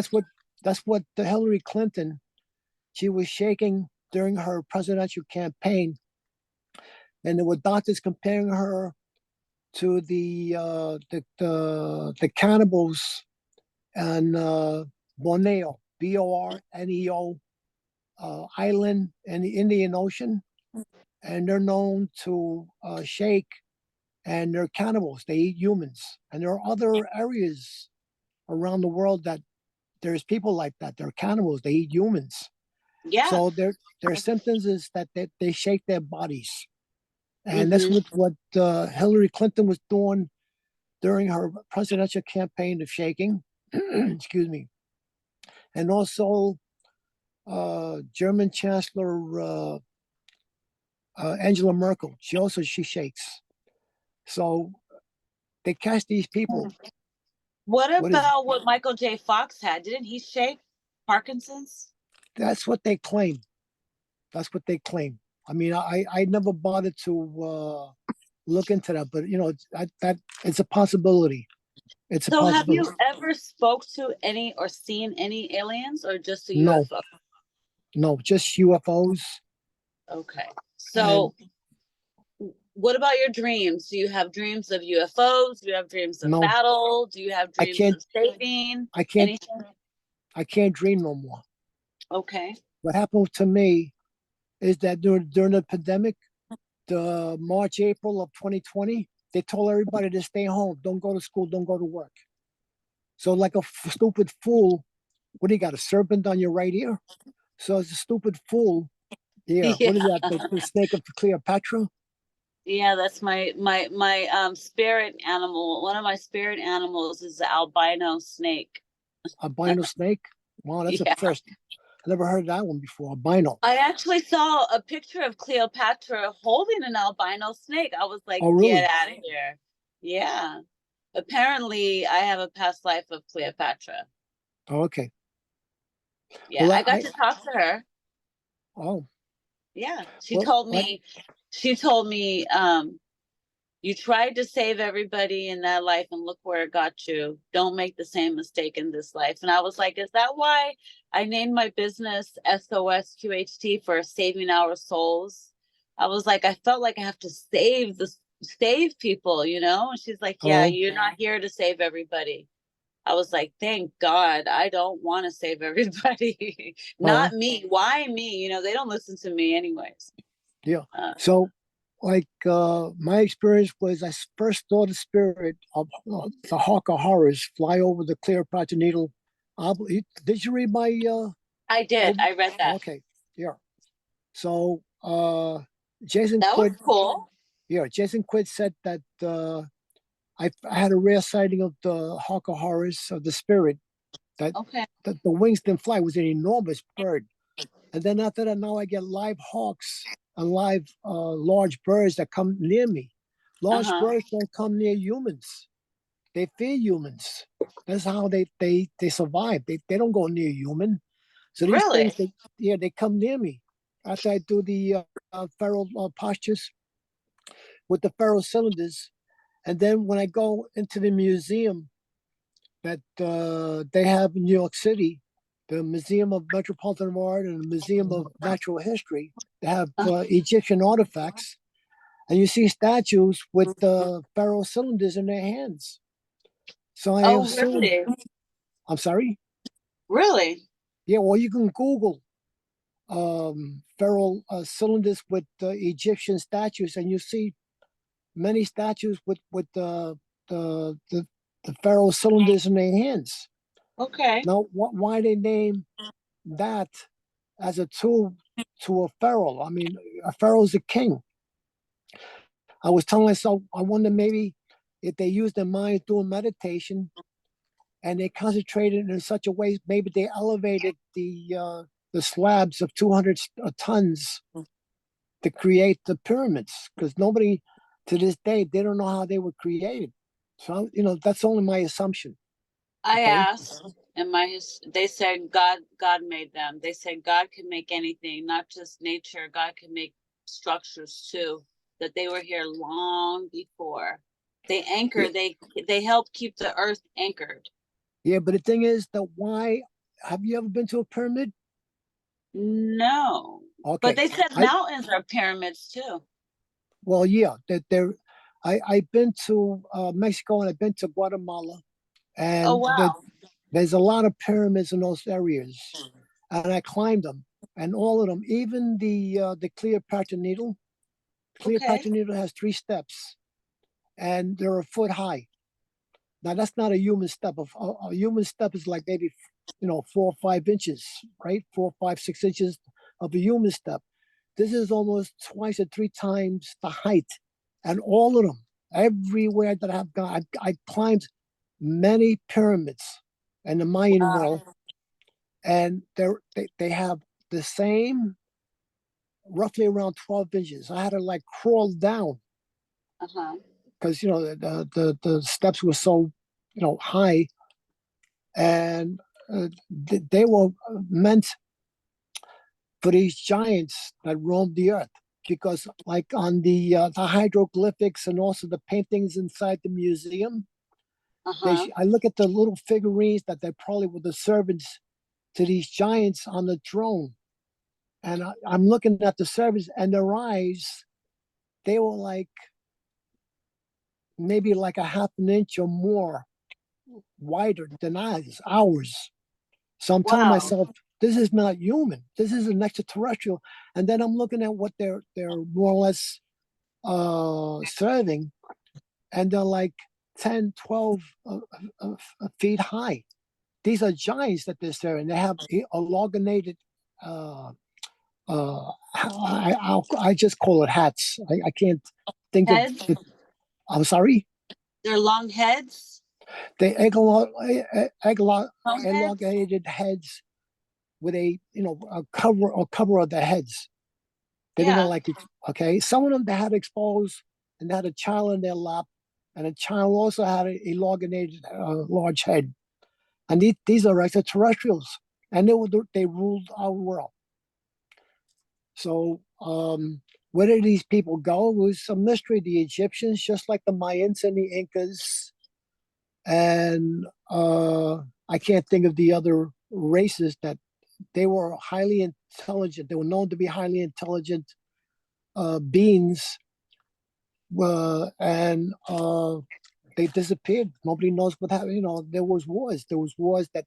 that's what the Hillary Clinton, she was shaking during her presidential campaign, and there were doctors comparing her to the cannibals and Borneo, Borneo island in the Indian Ocean, and they're known to shake, and they're cannibals. They eat humans, and there are other areas around the world that there's people like that. They're cannibals. They eat humans. Yeah. So their symptoms is that they shake their bodies, and that's Mm-hmm. what Hillary Clinton was doing during her presidential campaign of shaking. Excuse me, and also German Chancellor Angela Merkel. She shakes. So they catch these people. What What is about what Michael J. Fox had? Didn't he shake Parkinson's? that's what they claim. That's what they claim. I mean, I never bothered to look into that, but that it's a possibility. It's a So have possibility. you ever spoke to any or seen any aliens or just a No, UFO? no, just UFOs Okay. and So what about your dreams? Do you have dreams of UFOs? Do you have dreams of no, battle? Do you have I dreams can't, of saving? I can't, Anything? I can't dream no more. Okay. What happened to me is that during the pandemic, the March, April of 2020, they told everybody to stay home, don't go to school, don't go to work. So like a stupid fool, what do you got, a serpent on your right ear? So as a stupid fool, yeah, Yeah. what is that? The snake of Cleopatra, Yeah, that's my spirit animal. One of my spirit animals is the albino snake. albino snake. Wow, that's a Yeah. first. I never heard that one before. Albino. I actually saw a picture of Cleopatra holding an albino snake. I was like, Oh, get really? out of here. Yeah. Apparently, I have a past life of Cleopatra. Oh, okay. Yeah, Well, I got to talk to her. oh, Yeah. well, like, She told me, you tried to save everybody in that life and look where it got you. Don't make the same mistake in this life. And I was like, is that why I named my business SOSQHT for saving our souls? I was like, I felt like I have to save people, you know? And she's like, yeah, oh, you're not here to save everybody. I was like, thank God, I don't want to save everybody. oh, Not me. Why me? You know, they don't listen to me anyways. yeah. Uh, So, like, my experience was I first saw the spirit of the Hawk of Horrors fly over the Cleopatra Needle. Did you read my? I did. Oh, I read that. okay, yeah. So, Jason That was Quid, cool. yeah, Jason Quid said that I had a rare sighting of the Hawk of Horrors of the spirit that Okay. the wings didn't fly. It was an enormous bird. And then after that, now I get live hawks and live large birds that come near me. Large Uh-huh. birds don't come near humans. They fear humans. That's how they survive. They don't go near human. So these things, Really? they come near me. After I do the feral postures with the feral cylinders, and then when I go into the museum that they have in New York City, the Museum of Metropolitan Art and the Museum of Natural History. They have Uh, Egyptian artifacts, and you see statues with pharaoh cylinders in their hands. So I oh, assume, really? I'm sorry, Really? yeah, well, you can Google pharaoh cylinders with Egyptian statues, and you see many statues with the, the pharaoh cylinders in their hands. Okay. Now, why they name that as a tool to a pharaoh? I mean, a pharaoh is a king. I was telling myself, I wonder maybe if they use their minds doing meditation and they concentrated in such a way, maybe they elevated the slabs of 200 tons to create the pyramids, because nobody to this day, they don't know how they were created. So, that's only my assumption. I Okay. asked, and they said God made them. They said God can make anything, not just nature. God can make structures too. That they were here long before. They Yeah, anchor. They help keep the earth anchored. yeah, but the thing is that why have you ever been to a pyramid? No, but Okay. they said I mountains are pyramids too. Well, yeah, that there I've been to Mexico and I've been to Guatemala, Oh and wow. there's a lot of pyramids in those areas, and I climbed them, and all of them, even the Okay. Cleopatra needle has 3 steps, and they're a foot high. Now that's not a human step. A human step is like maybe 4 or 5 inches, right? 4, 5, 6 inches of a human step. This is almost twice or 3 times the height, and all of them, everywhere that I've gone, I climbed many pyramids in the Mayan world, and they have the same, roughly around 12 inches. I had to like crawl down Uh-huh. because the steps were so high, and they were meant for these giants that roamed the earth. Because, like on the hieroglyphics and also the paintings inside the museum, Uh-huh. I look at the little figurines that they probably were the servants to these giants on the throne, and I'm looking at the servants, and their eyes, they were like maybe like a half an inch or more wider than ours. So I'm telling Wow. myself, this is not human. This is an extraterrestrial. And then I'm looking at what they're more or less serving, and they're like 10, 12 feet high. These are giants that they're serving. They have elongated, uh, I just call it hats. I can't think of Heads? the, I'm sorry, They're long heads? they Long heads? elongated heads with a cover of the heads. They didn't Yeah. like it. Okay. Some of them they had exposed, and they had a child in their lap, and a child also had an elongated large head. And these are extraterrestrials, and they ruled our world. So where did these people go? It was a mystery. The Egyptians, just like the Mayans and the Incas, and I can't think of the other races that they were highly intelligent. They were known to be highly intelligent beings, and they disappeared. Nobody knows what happened. There was wars. There was wars that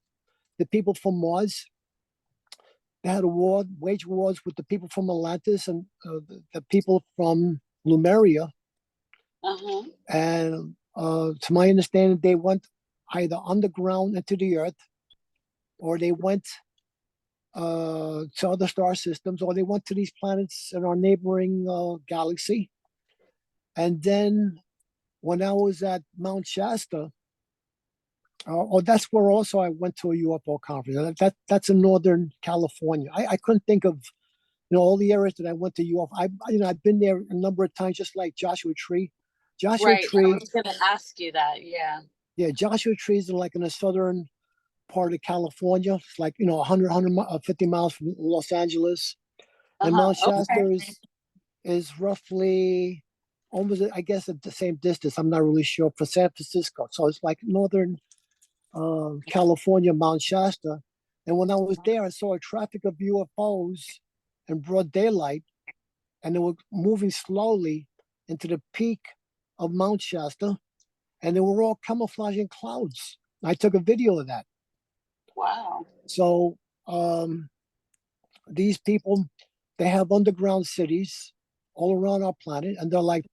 the people from Mars, they had a war, wage wars with the people from Atlantis and the people from Lemuria. Uh-huh. And to my understanding, they went either underground into the earth, or they went to other star systems, or they went to these planets in our neighboring galaxy. And then when I was at Mount Shasta, that's where also I went to a UFO conference. That's in Northern California. I couldn't think of all the areas that I went to UFO. I've been there a number of times, just like Joshua Tree. Joshua Right. I Tree, was gonna ask you that. Yeah. yeah, Joshua Tree is like in the southern part of California. It's like 150 miles from Los Angeles, and Uh-huh. Mount Okay. Shasta is roughly almost, I guess, at the same distance. I'm not really sure for San Francisco. So it's like northern California, Mount Shasta. And when I was there, I saw a traffic of UFOs in broad daylight, and they were moving slowly into the peak of Mount Shasta, and they were all camouflaging clouds. I took a video of that. Wow. So um, these people, they have underground cities all around our planet, and they're like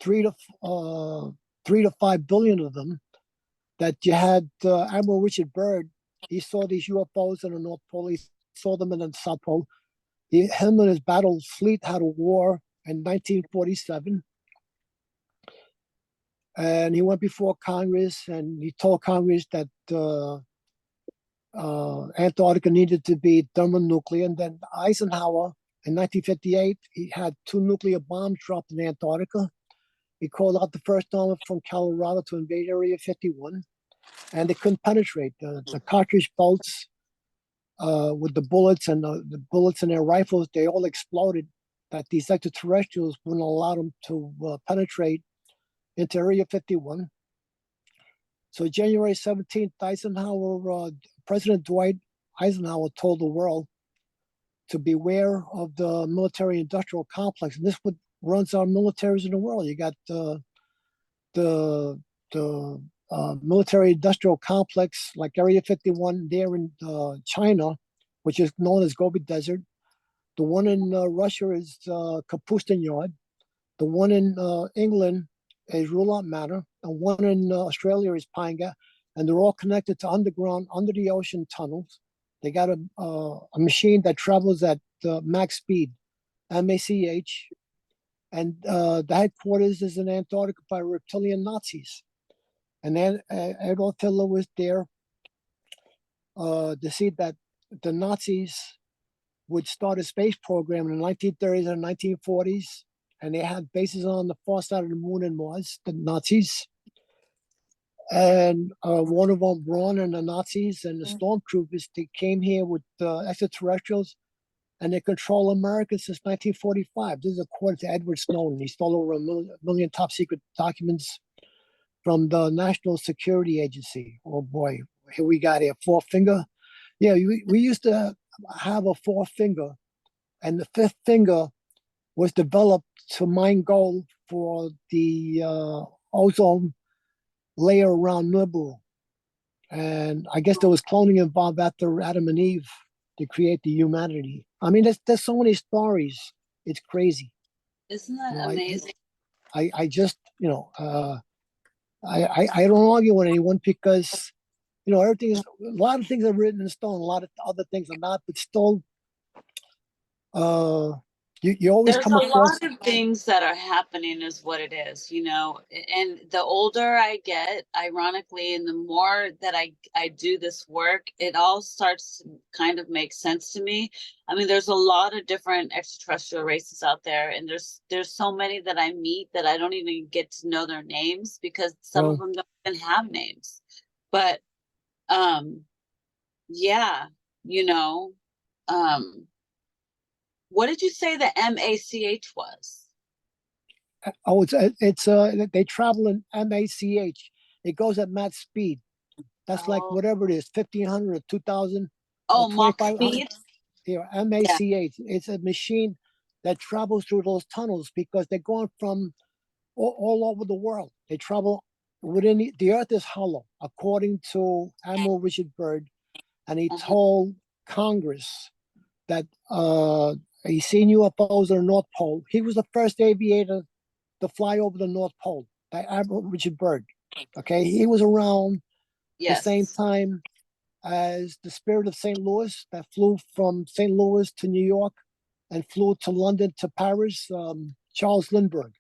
3 to 5 billion of them. That you had Admiral Richard Byrd He saw these UFOs in the North Pole. He saw them in the South Pole. Him and his battle fleet had a war in 1947. And he went before Congress and he told Congress that Antarctica needed to be thermonuclear. And then Eisenhower in 1958, he had 2 nuclear bombs dropped in Antarctica. He called out the first army from Colorado to invade Area 51, and they couldn't penetrate. The cartridge bolts with the bullets and the bullets in their rifles, they all exploded. That these extraterrestrials wouldn't allow them to penetrate into Area 51. So January 17th, President Dwight Eisenhower told the world to beware of the military-industrial complex. And this what runs our militaries in the world. You got the military-industrial complex like Area 51 there in China, which is known as Gobi Desert. The one in Russia is Kapustin Yard. The one in England is Roulant Manor. And one in Australia is Pine Gap. And they're all connected to underground, under the ocean tunnels. They got a machine that travels at max speed, MACH. And the headquarters is in Antarctica by reptilian Nazis. And then Adolf Hitler was there to see that the Nazis would start a space program in the 1930s and 1940s. And they had bases on the far side of the moon and Mars, the Nazis. And one of them, Braun and the Nazis and the stormtroopers, they came here with extraterrestrials, and they control America since 1945. This is according to Edward Snowden. He stole over a million top secret documents from the National Security Agency. Oh boy, here we got a 4th finger. Yeah, we used to have a 4th finger, and the 5th finger was developed to mine gold for the ozone layer around Nibiru. And I guess there was cloning involved after Adam and Eve to create the humanity. I mean, there's so many stories. It's crazy. Isn't that amazing? I just, I don't argue with anyone because, everything is, a lot of things are written in stone, a lot of other things are not, but still, you always There's come a across. lot of things that are happening is what it is, and the older I get, ironically, and the more that I do this work, it all starts to kind of make sense to me. I mean, there's a lot of different extraterrestrial races out there, and there's so many that I meet that I don't even get to know their names because some of them don't even have names. But yeah, what did you say the MACH was? Oh, they travel in MACH. It goes at Mach speed. That's like whatever it is, 1,500 or 2,000. Oh, Mach speed? Yeah, MACH. Yeah. It's a machine that travels through those tunnels because they're going from all over the world. They travel within the Earth is hollow, according to Admiral Richard Byrd, and he told Congress that he's seen UFOs in the North Pole. He was the first aviator to fly over the North Pole, Admiral Richard Byrd. Okay, he was around the same time as the Spirit of St. Louis that flew from St. Louis to New York and flew to London to Paris, Charles Lindbergh.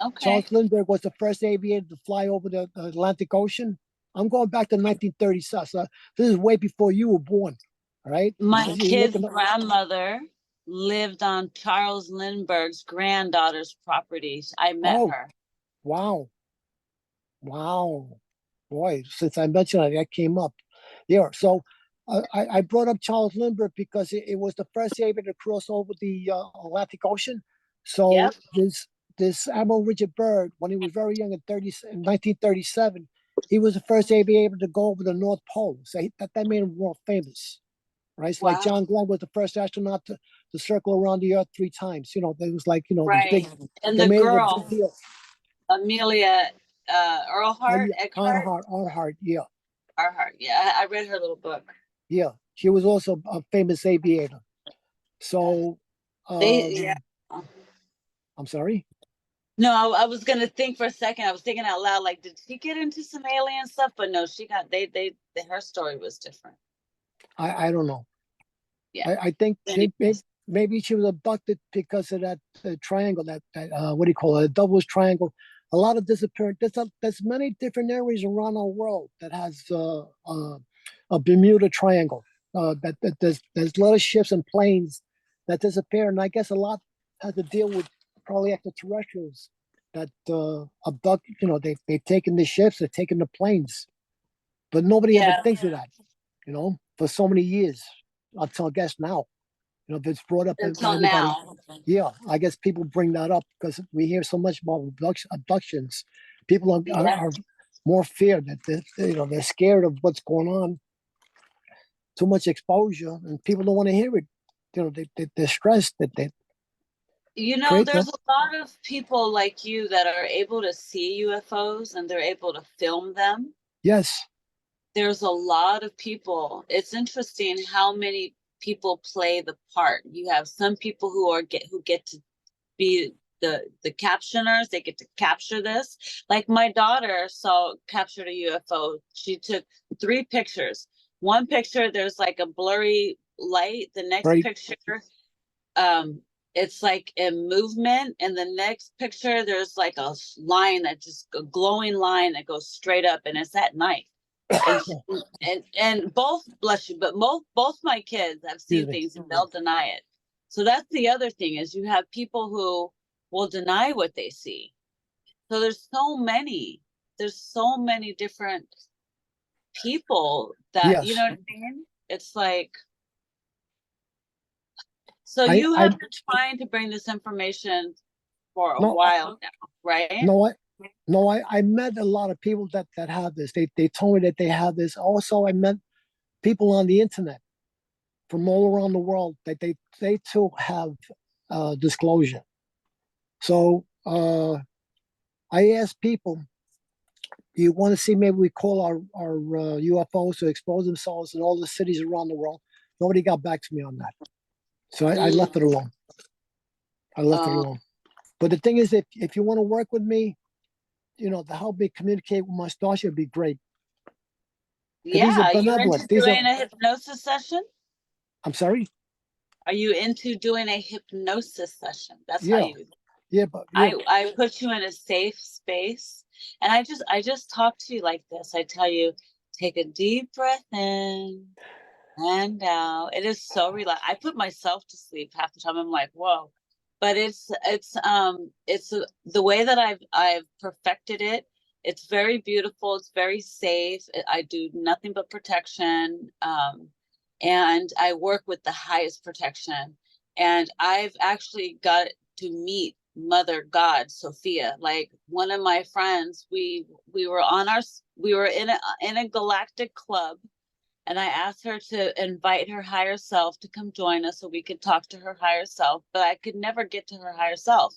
Okay. Charles Lindbergh was the first aviator to fly over the Atlantic Ocean. I'm going back to 1937. So this is way before you were born. All right. My kid's grandmother lived on Charles Lindbergh's granddaughter's property. I met her. Wow. Boy, since I mentioned it, that came up. Yeah. So I brought up Charles Lindbergh because it was the first aviator to cross over the Atlantic Ocean. So this Admiral Richard Byrd, when he was very young in 1937, he was the first aviator to go over the North Pole. So that made him world famous. Right? So like John Glenn was the first astronaut to circle around the Earth 3 times. It was like, the big, and the girl, Amelia Earhart, Earhart, yeah. Earhart, yeah. I read her little book. Yeah, she was also a famous aviator. So, I'm sorry? No, I was gonna think for a second. I was thinking out loud, like, did she get into some alien stuff? But no, she got her story was different. I don't know. Yeah. I think maybe she was abducted because of that triangle, that what do you call it, a doubles triangle. A lot of disappearance. There's many different areas around our world that has a Bermuda Triangle. That there's a lot of ships and planes that disappear, and I guess a lot has to deal with probably extraterrestrials that abduct. You know, they've taken the ships, they've taken the planes, but nobody ever Yeah. thinks of that. You know, for so many years until I guess now. You know, if it's brought up by Until anybody, now. yeah, I guess people bring that up because we hear so much about abductions. People Yeah. are more feared that you know, they're scared of what's going on. Too much exposure, and people don't want to hear it. You know, they're stressed that they You know, create them. there's a lot of people like you that are able to see UFOs and they're able to film them. Yes, There's a lot of people. It's interesting how many people play the part. You have some people who get to be the captioners. They get to capture this. Like my daughter captured a UFO. She took 3 pictures. One picture, there's like a blurry light. The next right. picture, um, it's like in movement, and the next picture, there's like a line that just a glowing line that goes straight up, and it's at night. And she, and both, bless you, but both my kids have Excuse seen me. things and they'll deny it. So that's the other thing, is you have people who will deny what they see. So there's so many different people that, you Yes, know what I mean? It's like, so I you I have been trying to bring this information for a no while now, right? no I met a lot of people that have this. They told me that they have this. Also, I met people on the internet from all around the world that they too have disclosure. So I asked people, do you want to see maybe we call our UFOs to expose themselves in all the cities around the world? Nobody got back to me on that. So I left it Mm. alone. I left it Um, alone. But the thing is, if you want to work with me, you know, to help me communicate with my starship would be great. Because these are yeah, you into benevolent. These are, doing a hypnosis session? I'm sorry? Are you into doing a hypnosis session? That's how Yeah, you. yeah, but yeah, I put you in a safe space, and I just talk to you like this. I tell you, take a deep breath in and out. It is so relaxed. I put myself to sleep half the time. I'm like, whoa. But it's the way that I've perfected it. It's very beautiful. It's very safe. I do nothing but protection. And I work with the highest protection. And I've actually got to meet Mother God, Sophia. Like one of my friends, we were in a galactic club, and I asked her to invite her higher self to come join us so we could talk to her higher self, but I could never get to her higher self.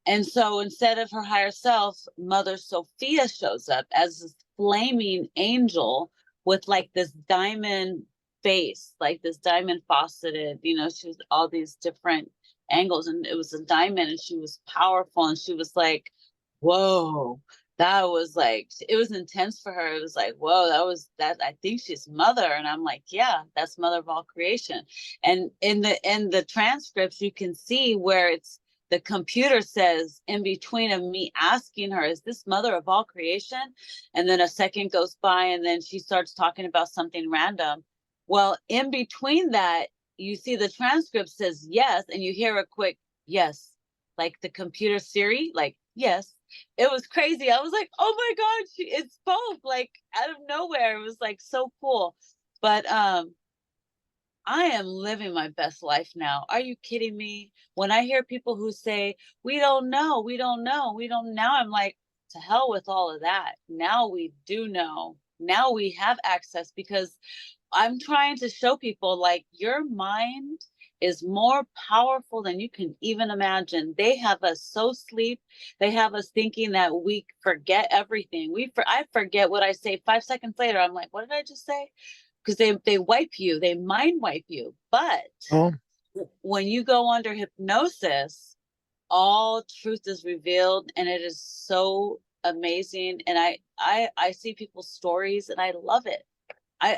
And so instead of her higher self, Mother Sophia shows up as this flaming angel with like this diamond face, like this diamond faceted, she was all these different angles, and it was a diamond, and she was powerful, and she was like, whoa, that was like, it was intense for her. It was like, whoa, that I think she's Mother. And I'm like, yeah, that's Mother of all creation. And in the transcripts, you can see where it's, the computer says in between of me asking her, is this Mother of all creation? And then a second goes by, and then she starts talking about something random. Well, in between that, you see the transcript says yes, and you hear a quick yes, like the computer Siri, like yes. It was crazy. I was like, oh my God, it spoke like out of nowhere. It was like so cool. But I am living my best life now. Are you kidding me? When I hear people who say, we don't know, we don't know, we don't know, I'm like, to hell with all of that. Now we do know. Now we have access, because I'm trying to show people, like, your mind is more powerful than you can even imagine. They have us so asleep. They have us thinking that we forget everything. I forget what I say 5 seconds later. I'm like, what did I just say? Because they wipe you, they mind wipe you. But oh, when you go under hypnosis, all truth is revealed, and it is so amazing. And I see people's stories, and I love it.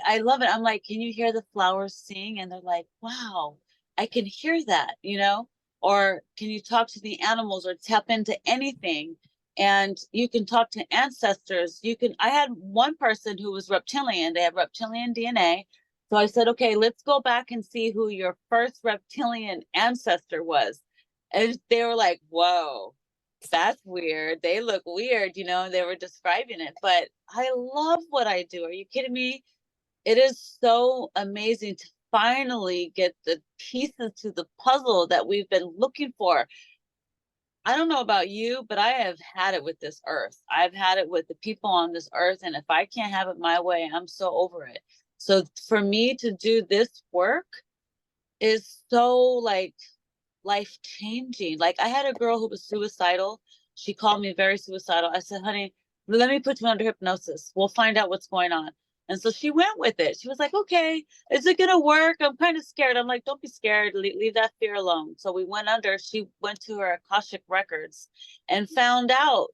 I love it. I'm like, can you hear the flowers sing? And they're like, wow, I can hear that, you know? Or can you talk to the animals or tap into anything? And you can talk to ancestors. I had one person who was reptilian. They have reptilian DNA. So I said, okay, let's go back and see who your first reptilian ancestor was. And they were like, whoa, that's weird. They look weird, you know, they were describing it. But I love what I do. Are you kidding me? It is so amazing to finally get the pieces to the puzzle that we've been looking for. I don't know about you, but I have had it with this earth. I've had it with the people on this earth. And if I can't have it my way, I'm so over it. So for me to do this work is so like life changing. Like I had a girl who was suicidal. She called me very suicidal. I said, honey, let me put you under hypnosis. We'll find out what's going on. And so she went with it. She was like, okay, is it going to work? I'm kind of scared. I'm like, don't be scared. Leave that fear alone. So we went under. She went to her Akashic records and found out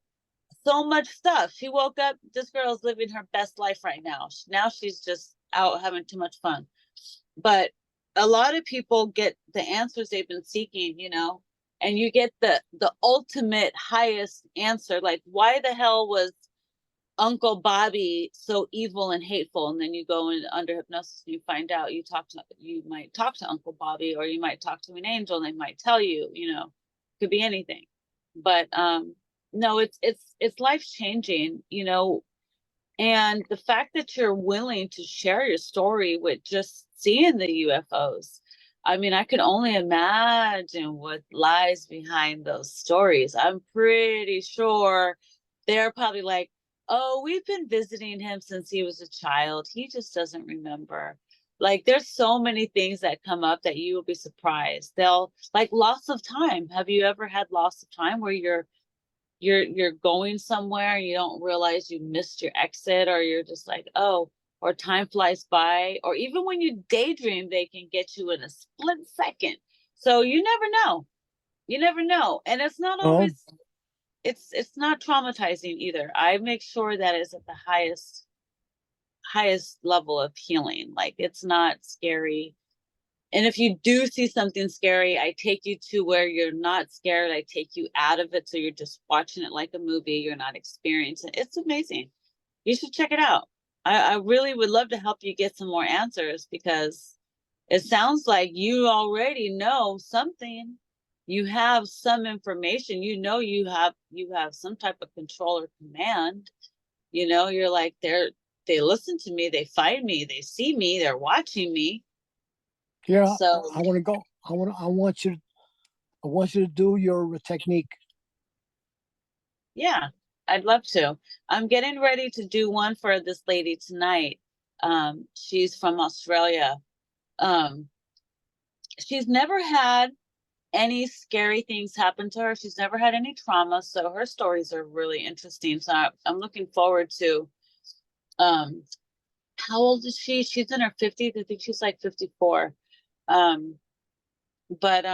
so much stuff. She woke up. This girl is living her best life right now. Now she's just out having too much fun. But a lot of people get the answers they've been seeking, you know, and you get the ultimate highest answer. Like, why the hell was Uncle Bobby so evil and hateful? And then you go in under hypnosis and you find out. You might talk to Uncle Bobby, or you might talk to an angel and they might tell you, you know, could be anything. But no, it's life changing, you know. And the fact that you're willing to share your story with just seeing the UFOs, I mean, I can only imagine what lies behind those stories. I'm pretty sure they're probably like, oh, we've been visiting him since he was a child. He just doesn't remember. Like, there's so many things that come up that you will be surprised. They'll like loss of time. Have you ever had loss of time where you're going somewhere and you don't realize you missed your exit, or you're just like, oh, or time flies by, or even when you daydream, they can get you in a split second. So you never know. And it's not Oh, always, it's not traumatizing either. I make sure that it's at the highest level of healing. Like, it's not scary. And if you do see something scary, I take you to where you're not scared. I take you out of it. So you're just watching it like a movie. You're not experiencing it. It's amazing. You should check it out. I really would love to help you get some more answers, because it sounds like you already know something. You have some information. You know, you have some type of control or command. You know, you're like, they listen to me, they find me, they see me, they're watching me. yeah. So I want to go. I want you to do your technique. yeah, I'd love to. I'm getting ready to do one for this lady tonight. She's from Australia. Um, she's never had any scary things happen to her. She's never had any trauma, so her stories are really interesting. So I'm looking forward to. Um, how old is she? She's in her 50s. I think she's like 54. Um, but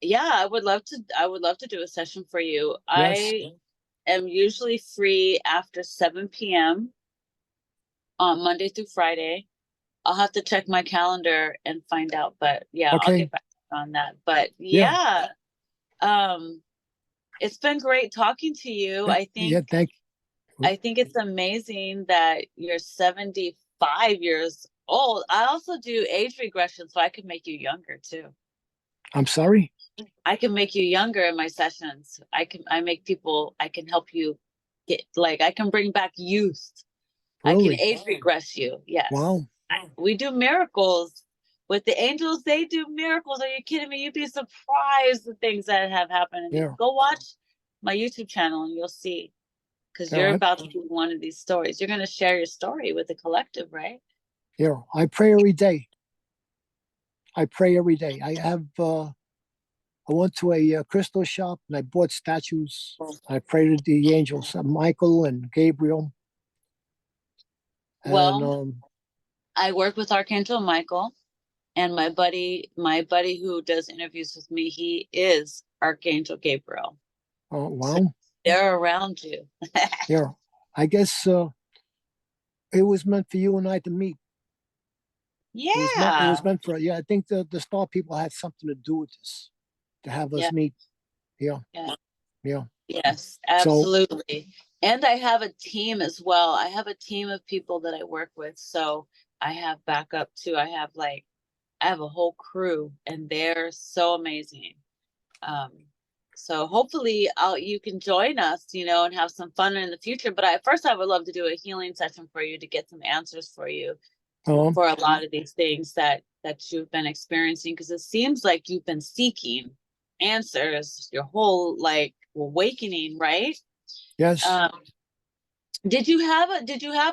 yeah, I would love to do a session for you. Yes. I am usually free after 7 p.m. on Monday through Friday. I'll have to check my calendar and find out, but yeah, I'll Okay. get back on that. But Yeah. yeah, um, it's been great talking to you. Yeah. Thank you. I think it's amazing that you're 75 years old. I also do age regression, so I can make you younger too. I'm sorry. I can make you younger in my sessions. I can help you get, like, I can bring back youth. I can Really? age regress you. Yes. Wow. We do miracles with the angels. They do miracles. Are you kidding me? You'd be surprised the things that have happened. And Yeah. go watch my YouTube channel and you'll see, because Yeah. you're about to do one of these stories. You're going to share your story with the collective, right? Yeah. I pray every day. I pray every day. I have. I went to a crystal shop and I bought statues. I prayed to the angels, Michael and Gabriel, and Well, I work with Archangel Michael, and my buddy who does interviews with me, he is Archangel Gabriel. oh So wow, they're around you. yeah. I guess it was meant for you and I to meet. It was Yeah. meant for, yeah, I think the star people had something to do with this, to have us Yeah. meet. Yeah, Yeah. yeah. Yes, So, absolutely. And I have a team as well. I have a team of people that I work with. So I have backup too. I have a whole crew and they're so amazing. Um, so hopefully you can join us, and have some fun in the future. But first I would love to do a healing session for you to get some answers for you um, for a lot of these things that you've been experiencing, because it seems like you've been seeking answers your whole awakening, right? yes, Um, did you have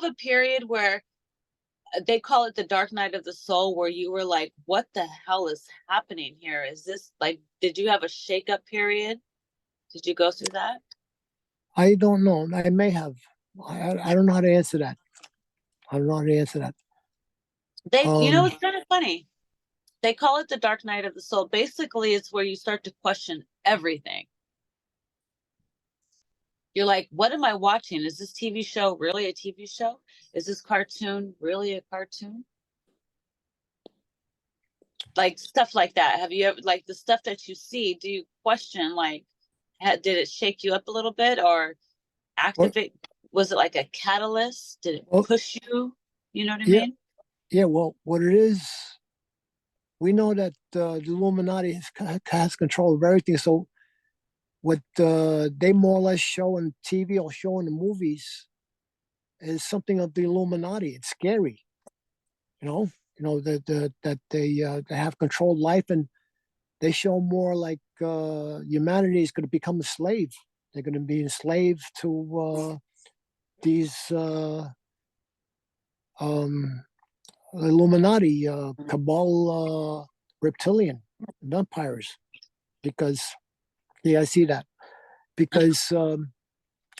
a period where they call it the dark night of the soul, where you were like, what the hell is happening here? Is this did you have a shakeup period? Did you go through that? I don't know. I may have. I don't know how to answer that. I don't know how to answer that. It's kind of funny. They call it the dark night of the soul. Basically, it's where you start to question everything. You're like, what am I watching? Is this TV show really a TV show? Is this cartoon really a cartoon? Like stuff like that. Have you ever, like, the stuff that you see, do you question, did it shake you up a little bit or Well, activate? Was it like a catalyst? Did it well, push you? You know what I yeah, mean? yeah. Well, what it is, we know that the Illuminati has control of everything. So what they more or less show on TV or show in the movies is something of the Illuminati. It's scary, you know. That they have controlled life, and they show more like humanity is going to become a slave. They're going to be enslaved to these um, Illuminati, cabal, reptilian vampires. Because yeah, I see that. Because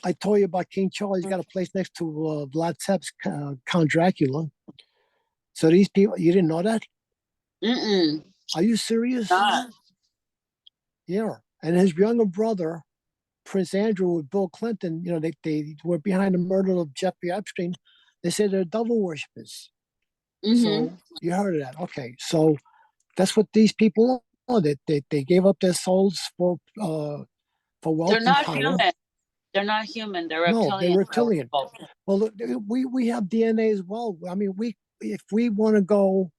I told you about King Charles. He's got a place next to Vlad Tepes, Count Dracula. So these people, you didn't know that? Mm-mm. Are you serious? Not. Yeah. And his younger brother, Prince Andrew with Bill Clinton, they were behind the murder of Jeffrey Epstein. They said they're devil worshippers. Mm-hmm. So you heard of that. Okay. So that's what these people are. They gave up their souls for wealth They're and not power. human. They're not human. They're No, they're reptilian. reptilian. Well, look, we have DNA as well. I mean, we if we want to go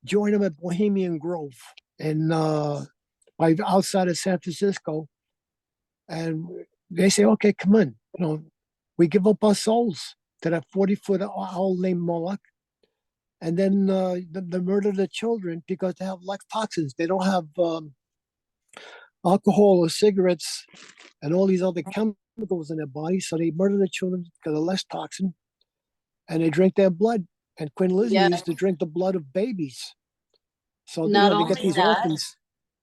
join them at Bohemian Grove and by outside of San Francisco, and they say, okay, come on, we give up our souls to that 40-foot owl named Moloch, and then they murder the children because they have less toxins. They don't have alcohol or cigarettes and all these other chemicals in their body, so they murder the children because of less toxin, and they drink their blood. And Queen Lizzie Yeah. used to drink the blood of babies. So, Not they get only these that, orphans.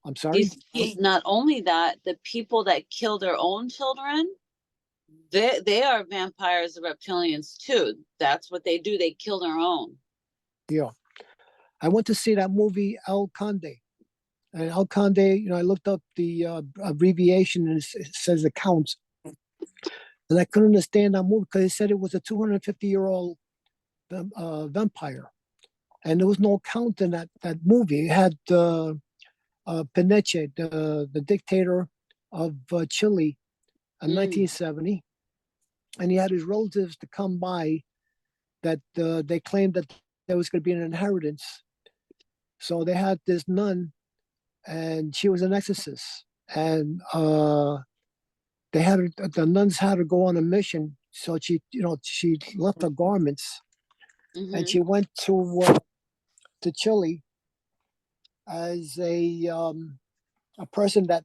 I'm sorry? not only that, the people that kill their own children, they are vampires and reptilians too. That's what they do. They kill their own. Yeah. I went to see that movie, El Conde. And El Conde, I looked up the abbreviation and it says accounts. And I couldn't understand that movie because it said it was a 250-year-old vampire. And there was no count in that movie. It had Pinochet, the dictator of Chile in Mm. 1970. And he had his relatives to come by that they claimed that there was going to be an inheritance. So they had this nun, and she was an exorcist. And the nuns had to go on a mission. So she left her garments and Mm-hmm. she went to Chile as a person that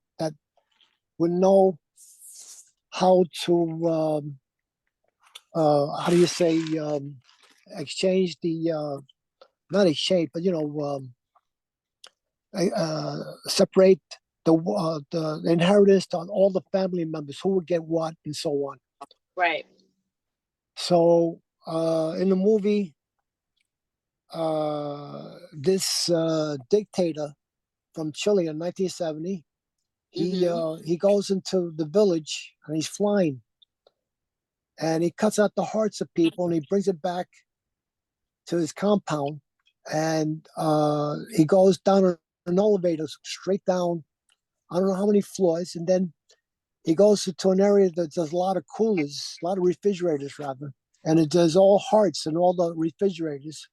would know how to how do you say exchange the not exchange, but separate the inheritance on all the family members who would get what and so on. Right. So in the movie, this dictator from Chile in 1970, Mm-hmm. he goes into the village and he's flying, and he cuts out the hearts of people and he brings it back to his compound, and he goes down an elevator straight down. I don't know how many floors, and then he goes to an area that does a lot of coolers, a lot of refrigerators rather, and it does all hearts and all the refrigerators.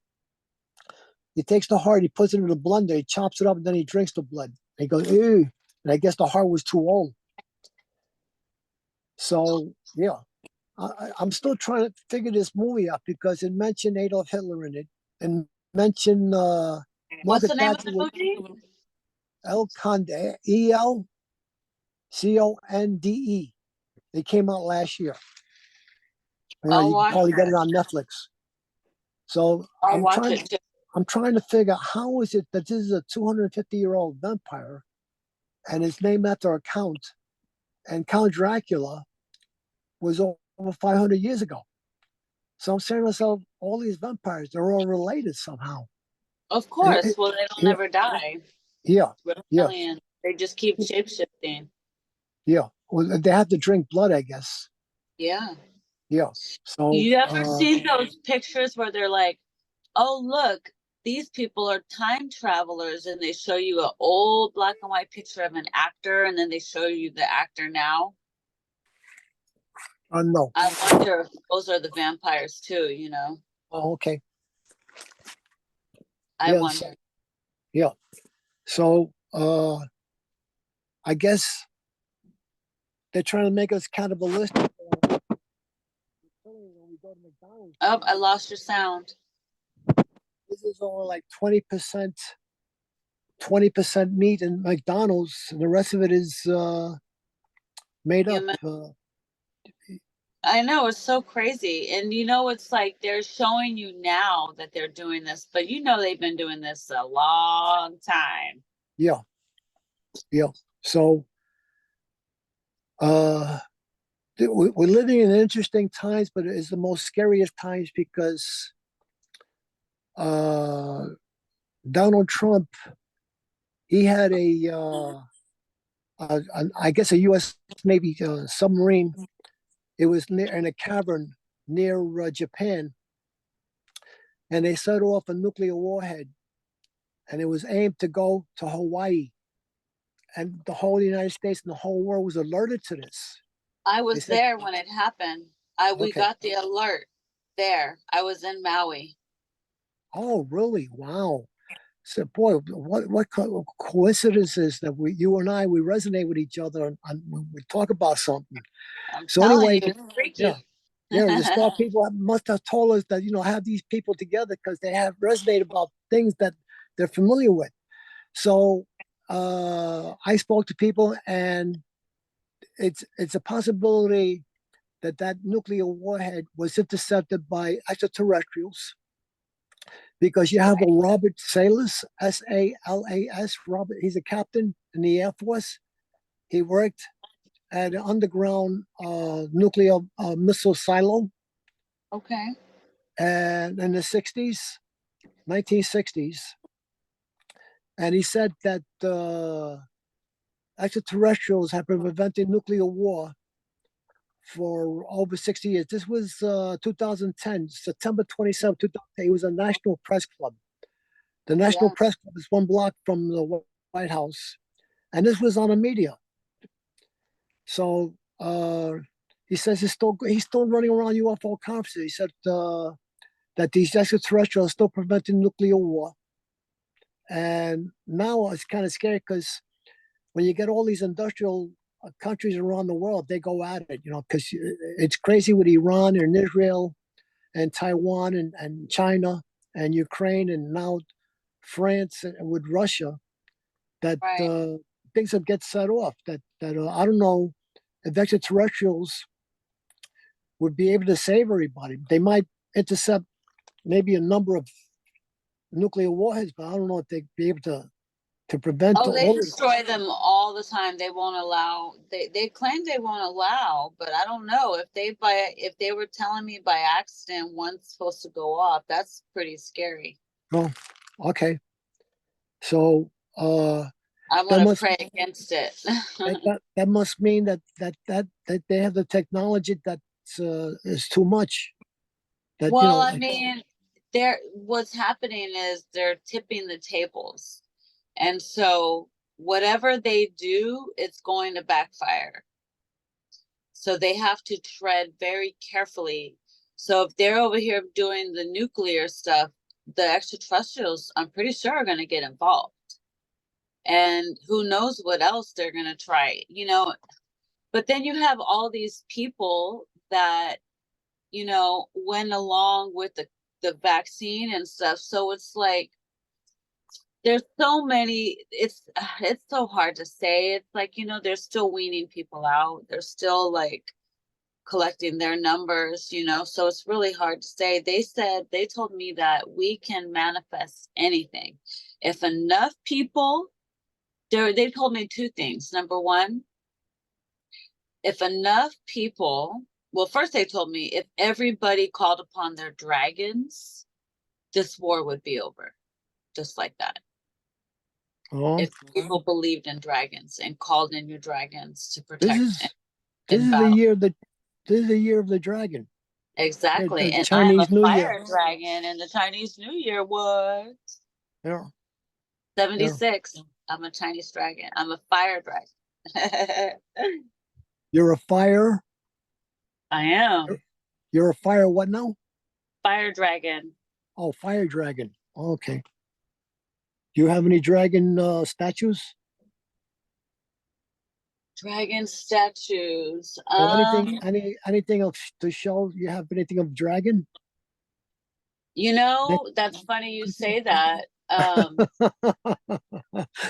He takes the heart, he puts it in a blender, he chops it up, and then he drinks the blood. And he goes, ew. And I guess the heart was too old. So, yeah, I'm still trying to figure this movie out because it mentioned Adolf Hitler in it and mentioned What's Margaret the name of Thatcher the with movie? El Conde, ELCONDE. It came out last year. I'll You can watch probably get it. it on Netflix. So I'll watch it too. I'm trying to figure out how is it that this is a 250-year-old vampire and it's named after a count, and Count Dracula was over 500 years ago. So I'm saying to myself, all these vampires, they're all related somehow. Of And course. Well, they don't yeah, never die. yeah, yeah, Reptilian. They just keep shape-shifting. yeah. Well, they have to drink blood, I guess. Yeah. Yeah. So, You ever seen those pictures where they're like, oh, look, these people are time travelers, and they show you an old black and white picture of an actor, and then they show you the actor now? no. I wonder if those are the vampires too, you know? Oh, okay. I Yeah. So, wonder. yeah. So, I guess they're trying to make us cannibalistic. When we go to McDonald's, Oh, I lost your sound. this is only like 20% meat in McDonald's, and the rest of it is made up. Human. I know, it's so crazy. And you know, it's like they're showing you now that they're doing this, but you know they've been doing this a long time. Yeah, yeah. So uh, we're living in interesting times, but it's the most scariest times because uh, Donald Trump, he had I guess a U.S. Navy submarine. It was near in a cavern near Japan, and they set off a nuclear warhead, and it was aimed to go to Hawaii, and the whole United States and the whole world was alerted to this. I They was said, there when it happened. We "Okay, got the alert there. I was in Maui. oh really? Wow." So, boy, what coincidences that you and I, we resonate with each other and we talk about something. I'm So telling you, anyway, it's yeah, freaky. yeah, the star people must have told us that have these people together because they have resonated about things that they're familiar with. So I spoke to people, and it's a possibility that nuclear warhead was intercepted by extraterrestrials because you have a Robert Salas, Salas. Robert, he's a captain in the Air Force. He worked at an underground nuclear missile silo, Okay. and in the 60s, 1960s. And he said that extraterrestrials have been preventing nuclear war for over 60 years. This was 2010, September 27, 2010. It was a National Press Club. The National Yeah. Press Club is one block from the White House. And this was on the media. So he says he's still running around UFO conferences. He said that these extraterrestrials are still preventing nuclear war. And now it's kind of scary because when you get all these industrial countries around the world, they go at it, because it's crazy with Iran and Israel and Taiwan and China and Ukraine and now France and with Russia that Right. things have get set off that I don't know if extraterrestrials would be able to save everybody. They might intercept maybe a number of nuclear warheads, but I don't know if they'd be able to prevent Oh, they all of it. destroy them all the time. They won't allow. They claim they won't allow, but I don't know if they were telling me by accident one's supposed to go off. That's pretty scary. Oh, okay. So I that want to must pray against it. that must mean that they have the technology that is too much. That Well, I mean, what's happening is they're tipping the tables. And so whatever they do, it's going to backfire. So they have to tread very carefully. So if they're over here doing the nuclear stuff, the extraterrestrials, I'm pretty sure, are going to get involved. And who knows what else they're going to try, you know. But then you have all these people that, you know, went along with the vaccine and stuff. So it's like, there's so many, it's so hard to say. It's like, you know, they're still weaning people out. They're still like collecting their numbers, you know, so it's really hard to say. They told me that we can manifest anything. If enough people, they told me two things. Number one, if enough people, well, first they told me if everybody called upon their dragons, this war would be over, just like that. Oh, If people believed in dragons and called in your dragons to this protect is this in is the battle. year that this is the year of the dragon. Yeah, Exactly. the And I'm a Chinese New Year. fire dragon, and the Chinese New Year was Yeah, yeah. 76. I'm a Chinese dragon. I'm a fire dragon. You're a fire. I am. You're a fire. What now? Fire dragon. Oh, fire dragon. Okay. Do you have any dragon statues Dragon statues. or anything of to show? You have anything of dragon? You know, that's funny you say that.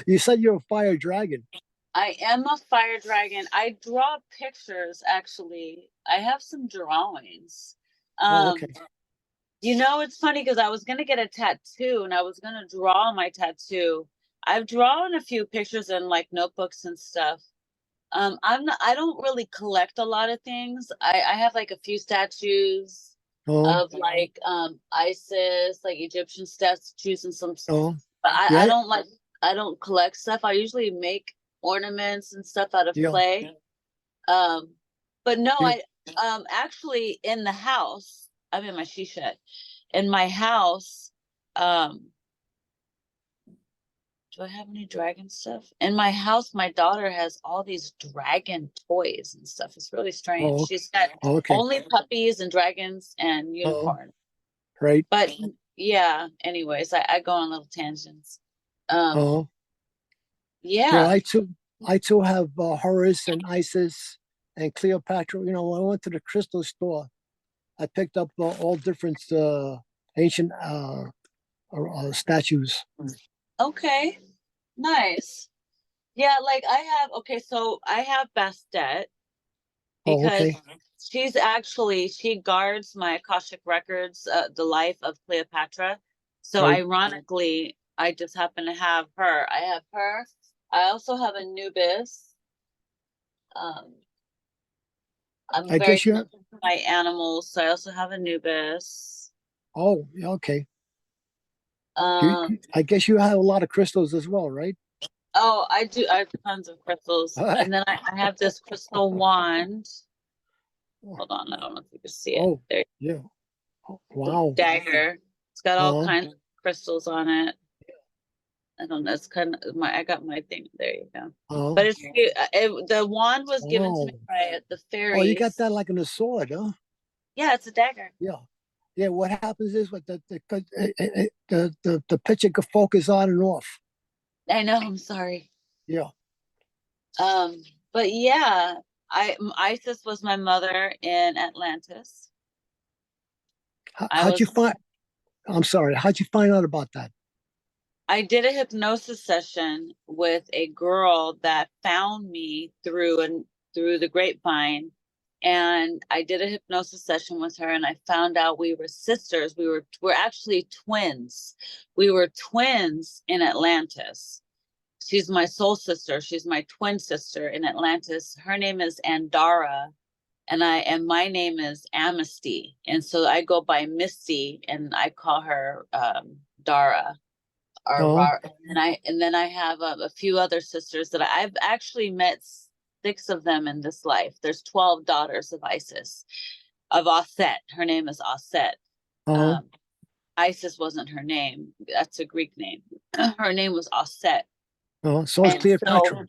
You said you're a fire dragon. I am a fire dragon. I draw pictures, actually. I have some drawings. Oh, Um, okay. you know, it's funny because I was gonna get a tattoo and I was gonna draw my tattoo. I've drawn a few pictures in like notebooks and stuff. I don't really collect a lot of things. I have like a few statues Oh, of like Isis, like Egyptian statues and some, oh, but I yeah, don't like, I don't collect stuff. I usually make ornaments and stuff out of yeah. clay. Um, but no, You, actually in the house, I'm in my she shed. In my house, um, do I have any dragon stuff? In my house, my daughter has all these dragon toys and stuff. It's really strange. oh, She's got okay. only puppies and dragons and Oh, unicorns. right. But yeah, anyways, I go on little tangents. Um, Oh, well, yeah. I too have Horus and Isis and Cleopatra. You know, when I went to the crystal store, I picked up all different ancient statues. Okay. Nice. Yeah, like I have, okay, so I have Bastet Oh, because okay. she guards my Akashic records, the life of Cleopatra. So Right. ironically, I just happen to have her. I have her. I also have Anubis. Um, I'm I very guess you have. connected to my animals, so I also have Anubis. Oh, yeah, okay. Um, I guess you have a lot of crystals as well, right? oh, I do. I have tons of crystals, and then I have this crystal wand. Hold on, I don't know if you can see it. Oh, There, yeah. Oh, the wow. dagger. It's got all Uh, kinds of crystals on it. I don't know. It's kind of my. I got my thing. There you go. uh, But it's cute. The wand was given to me oh. by the Oh, you got fairies. that like in a sword, huh? Yeah, it's a dagger. Yeah. Yeah, what happens is what the picture could focus on and off. I know. I'm sorry. Yeah. Um, but yeah, Isis was my mother in Atlantis. I How'd you was find? I'm sorry. How'd you find out about that? I did a hypnosis session with a girl that found me through the grapevine, and I did a hypnosis session with her, and I found out we were sisters. We're actually twins. We were twins in Atlantis. She's my soul sister. She's my twin sister in Atlantis. Her name is Andara, and my name is Amnesty, and so I go by Misty, and I call her Dara. Oh, And then I have a few other sisters that I've actually met, six of them in this life. There's 12 daughters of Isis, of Osset. Her name is Osset. oh, Um, Isis wasn't her name. That's a Greek name. Her name was Osset. Oh, so it's And Cleopatra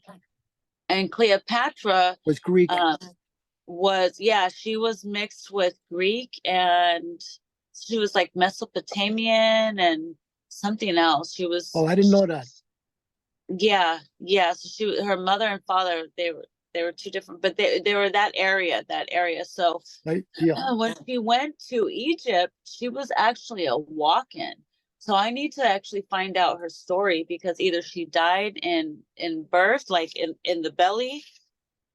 and Cleopatra was Greek. um, she was mixed with Greek, and she was like Mesopotamian and something else. She was, Oh, I didn't know that. yeah. So her mother and father, they were two different, but they were that area. So Yeah. when she went to Egypt, she was actually a walk-in. So I need to actually find out her story, because either she died in birth, like in the belly,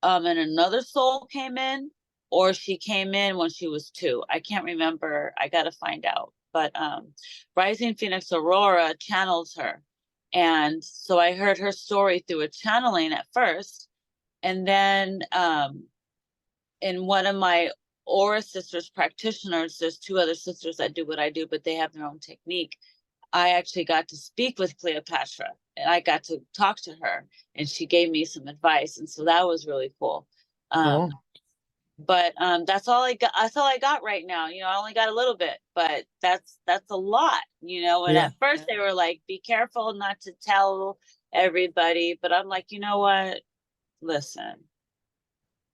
and another soul came in, or she came in when she was 2. I can't remember. I got to find out. But Rising Phoenix Aurora channels her. And so I heard her story through a channeling at first. And then in one of my Aura Sisters practitioners, there's 2 other sisters that do what I do, but they have their own technique. I actually got to speak with Cleopatra, and I got to talk to her, and she gave me some advice. And so that was really cool. Oh, But that's all I got. That's all I got right now. I only got a little bit, but that's a lot, And yeah. at first they were like, be careful not to tell everybody. But I'm like, you know what? Listen,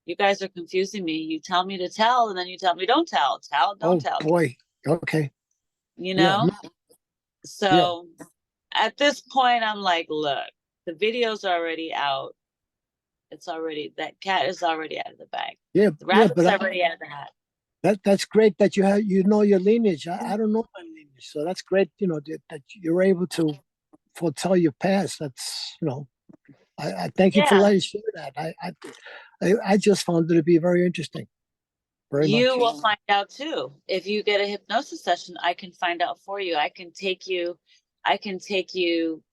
you guys are confusing me. You tell me to tell, and then you tell me don't tell. Don't Oh tell. boy. Okay. You Yeah. know? Yeah. So at this point, I'm like, look, the video's already out. That cat is already out of the bag. Yeah. The Yeah. rabbit's already out of the hat. That's great that you know your lineage. I don't know my lineage, so that's great. That you're able to foretell your past. That's I thank you for Yeah. letting share that. I just found it to be very interesting, very You much. will find out too. If you get a hypnosis session, I can find out for you. I can take you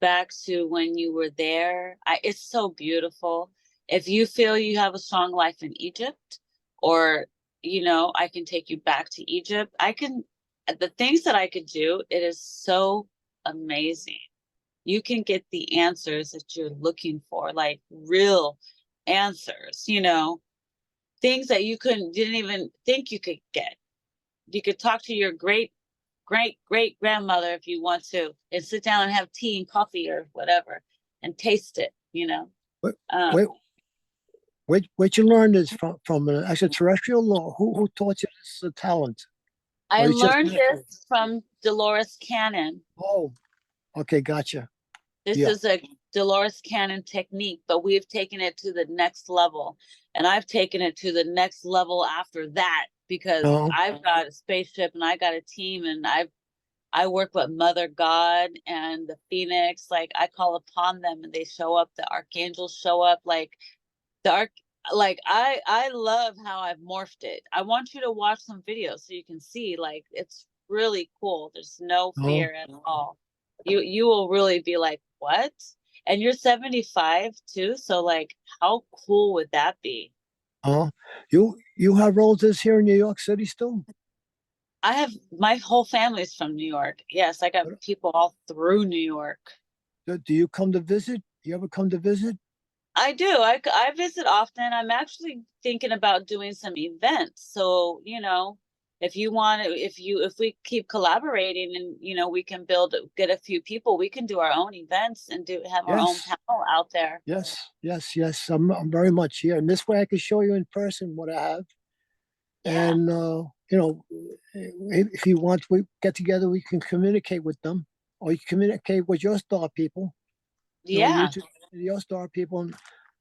back to when you were there. It's so beautiful. If you feel you have a strong life in Egypt, or I can take you back to Egypt. The things that I could do, it is so amazing. You can get the answers that you're looking for, like real answers, things that didn't even think you could get. You could talk to your great grandmother if you want to, and sit down and have tea and coffee or whatever, and taste it. Wait, Um, wait, where'd you learn this from an extraterrestrial, or who taught you this talent, I or you just learned natural? this from Dolores Cannon. Oh, okay, gotcha. This Yeah. is a Dolores Cannon technique, but we've taken it to the next level. And I've taken it to the next level after that, because Oh, I've got a spaceship and I got a team, and I work with Mother God and the Phoenix. Like, I call upon them and they show up. The archangels show up. Like the arc. Like, I love how I've morphed it. I want you to watch some videos so you can see. Like, it's really cool. There's no oh, fear at all. You will really be like, what? And you're 75 too. So like, how cool would that be? oh. You have relatives here in New York City still? I have my whole family's from New York. Yes, I got people all through New York. Do you come to visit? You ever come to visit? I do. I visit often. I'm actually thinking about doing some events. So, if you want to, if we keep collaborating, and, we can get a few people, we can do our own events and have our own Yes, panel out there. yes. I'm very much here, and this way I can show you in person what I have. Yeah. And if you want, we get together. We can communicate with them, or you communicate with your star people. You Yeah. two, your star people, and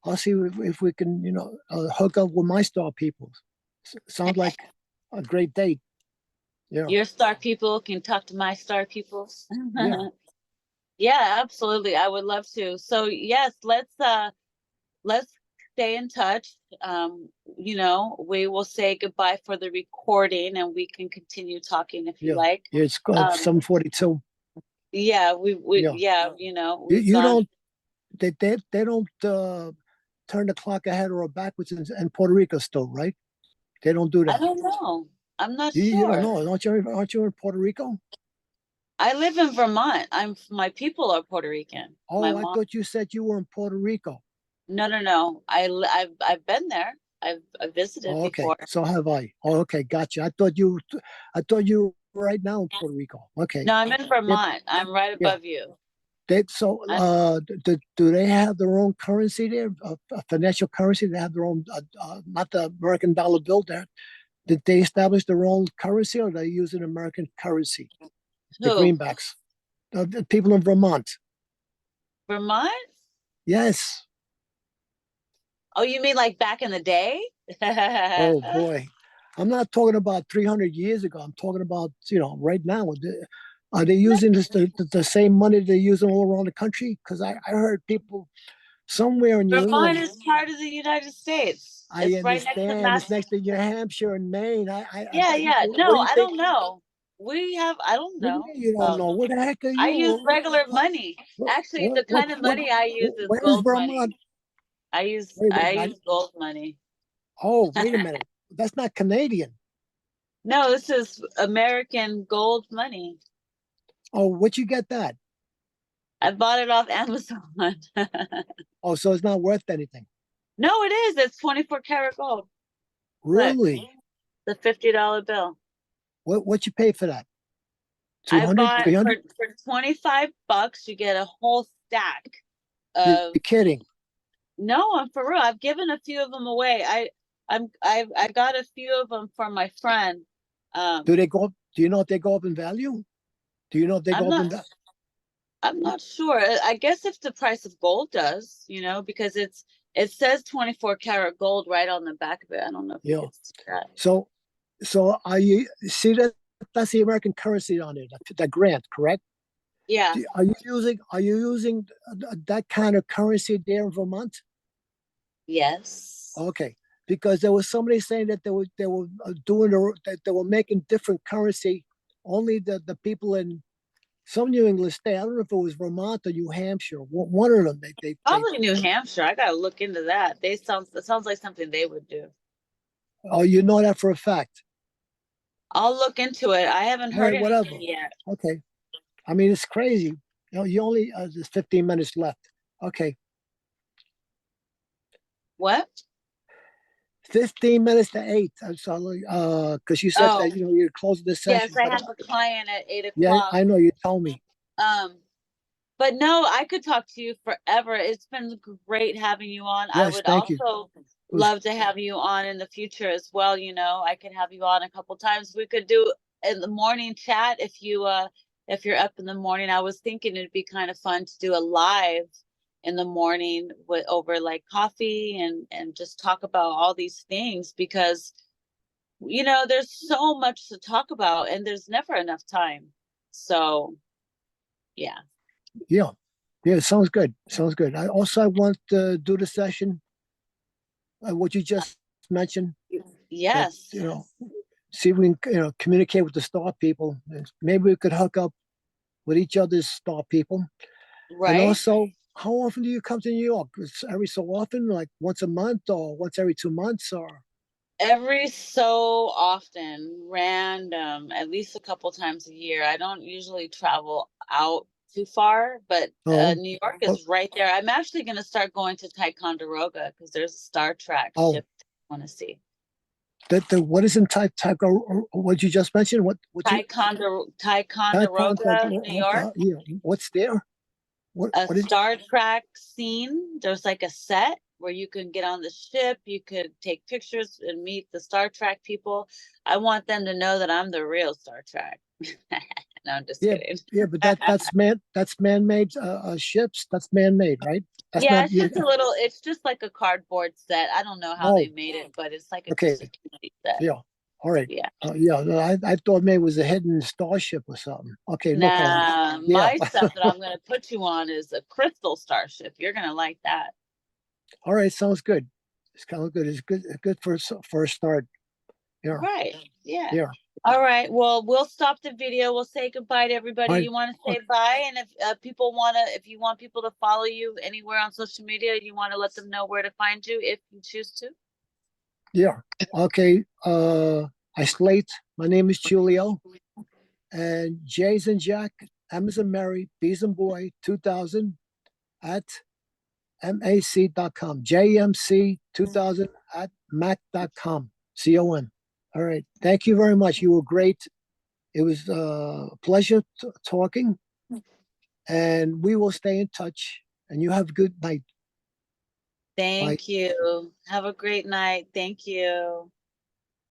I'll see if we can, hook up with my star people. Sounds like a great date. Yeah, Your star people can talk to my star people. yeah, Yeah, absolutely. I would love to. So yes, let's stay in touch. We will say goodbye for the recording, and we can continue talking if you yeah. like. It's Um, 7:42. yeah, we Yeah, yeah, we've you gone. don't. They don't turn the clock ahead or backwards in Puerto Rico still, right? They don't do I that. don't know. I'm not You don't sure. know, aren't you in Puerto Rico? I live in Vermont. My people are Puerto Rican. My Oh, I mom. thought you said you were in Puerto Rico. No, no, no. I've been there. I've visited Oh, okay. before. So have I. Oh, okay, gotcha. I thought you right now in Puerto Rico. Okay. No, I'm in Yep. Vermont. I'm right Yeah. above you. So, I'm, do they have their own currency there? A financial currency? They have their own, not the American dollar bill there. Did they establish their own currency, or are they using American currency? The who? greenbacks, the people in Vermont. Vermont? Yes. Oh, you mean like back in the day? Oh boy, I'm not talking about 300 years ago. I'm talking about right now. Are they using the same money they're using all around the country? Because I heard people somewhere in New Vermont England. is part of the United States. I It's right next to understand it's Mass. next to New Hampshire and Maine. Yeah, yeah. What No, do you I think? don't know. We have, I don't What do you know. mean you don't know? What the heck are I you? use regular money. Actually, the kind of money I use is Where's gold Vermont? money. I use Wait a I minute. use gold money. Oh, wait a minute. That's not Canadian. No, this is American gold money. Oh, what you get that? I bought it off Amazon. Oh, so it's not worth anything. No, it is. It's 24 karat gold. Look, Really? the $50 bill. What you pay for that? I 200, bought 300? for $25, you get a whole stack You're of. kidding. No, I'm for real. I've given a few of them away. I got a few of them from my friend. Do Um, they go up? Do you know if they go up in value? Do you know if they I'm go up not in value? I'm not sure. I guess if the price of gold does, because it says 24 karat gold right on the back of it. I don't know if you Yeah. could see that. So, are you see that? That's the American currency on it. That grant, correct? Yeah. Are you using that kind of currency there in Vermont? Yes. Okay, because there was somebody saying that they were doing that they were making different currency. Only the people in some New England state. I don't know if it was Vermont or New Hampshire. One of them. They Probably New Hampshire. I gotta look into that. It sounds like something they would do. Oh, you know that for a fact. I'll look into it. I haven't All heard right, whatever. anything yet. Okay. I mean, it's crazy. You only there's 15 minutes left. Okay, What? 15 minutes to 8. I'm sorry, because you said Oh, that you're closing the yes, session. I But have a client at 8 yeah, o'clock. I know you told me. Um, but no, I could talk to you forever. It's been great having you on. I Yes, would thank you. also It was love to have you on in the future as well. I could have you on a couple times. We could do in the morning chat if you're up in the morning. I was thinking it'd be kind of fun to do a live in the morning with over like coffee and just talk about all these things because there's so much to talk about and there's never enough time. So, yeah. yeah, yeah. Sounds good. Sounds good. I want to do the session. What you just mentioned. That Yes. see if we can communicate with the star people. Maybe we could hook up with each other's star people. And Right? also, how often do you come to New York? It's every so often, like once a month or once every 2 months, or Every so often, random, at least a couple times a year. I don't usually travel out too far, but oh, New York oh, is right there. I'm actually going to start going to Ticonderoga because there's a Star Trek oh, ship I want to see. the what is in type or what you just mentioned? What you Ticonderoga, New York. yeah, what's there? A What is? Star Trek scene. There's like a set where you can get on the ship, you could take pictures and meet the Star Trek people. I want them to know that I'm the real Star Trek. No, I'm just Yeah, kidding. yeah, but that's man-made ships. That's man-made, right? That's Yeah, not it's you. just it's just like a cardboard set. I don't know how they Oh, made it, but it's like a okay, just a community set. yeah, all right. Yeah. Yeah, no, I thought maybe it was a hidden starship or something. Okay, no problem. Nah, Yeah. my stuff that I'm gonna put you on is a crystal starship. You're gonna like that. All right, sounds good. It's kind of good. It's good for a start. Yeah, Right. Yeah. yeah. All right. Well, we'll stop the video. We'll say goodbye to everybody. All right. You want to say bye? And if if you want people to follow you anywhere on social media, you want to let them know where to find you if you choose to. Yeah. Okay. I slate. My name is Julio, and J's and Jack, M's and Mary, B's and Boy, 2000 at mac.com. JMC 2000 at mac.com. COM. All right. Thank you very much. You were great. It was a pleasure talking, and we will stay in touch. And you have a good night. Bye. Thank you. Have a great night. Thank you.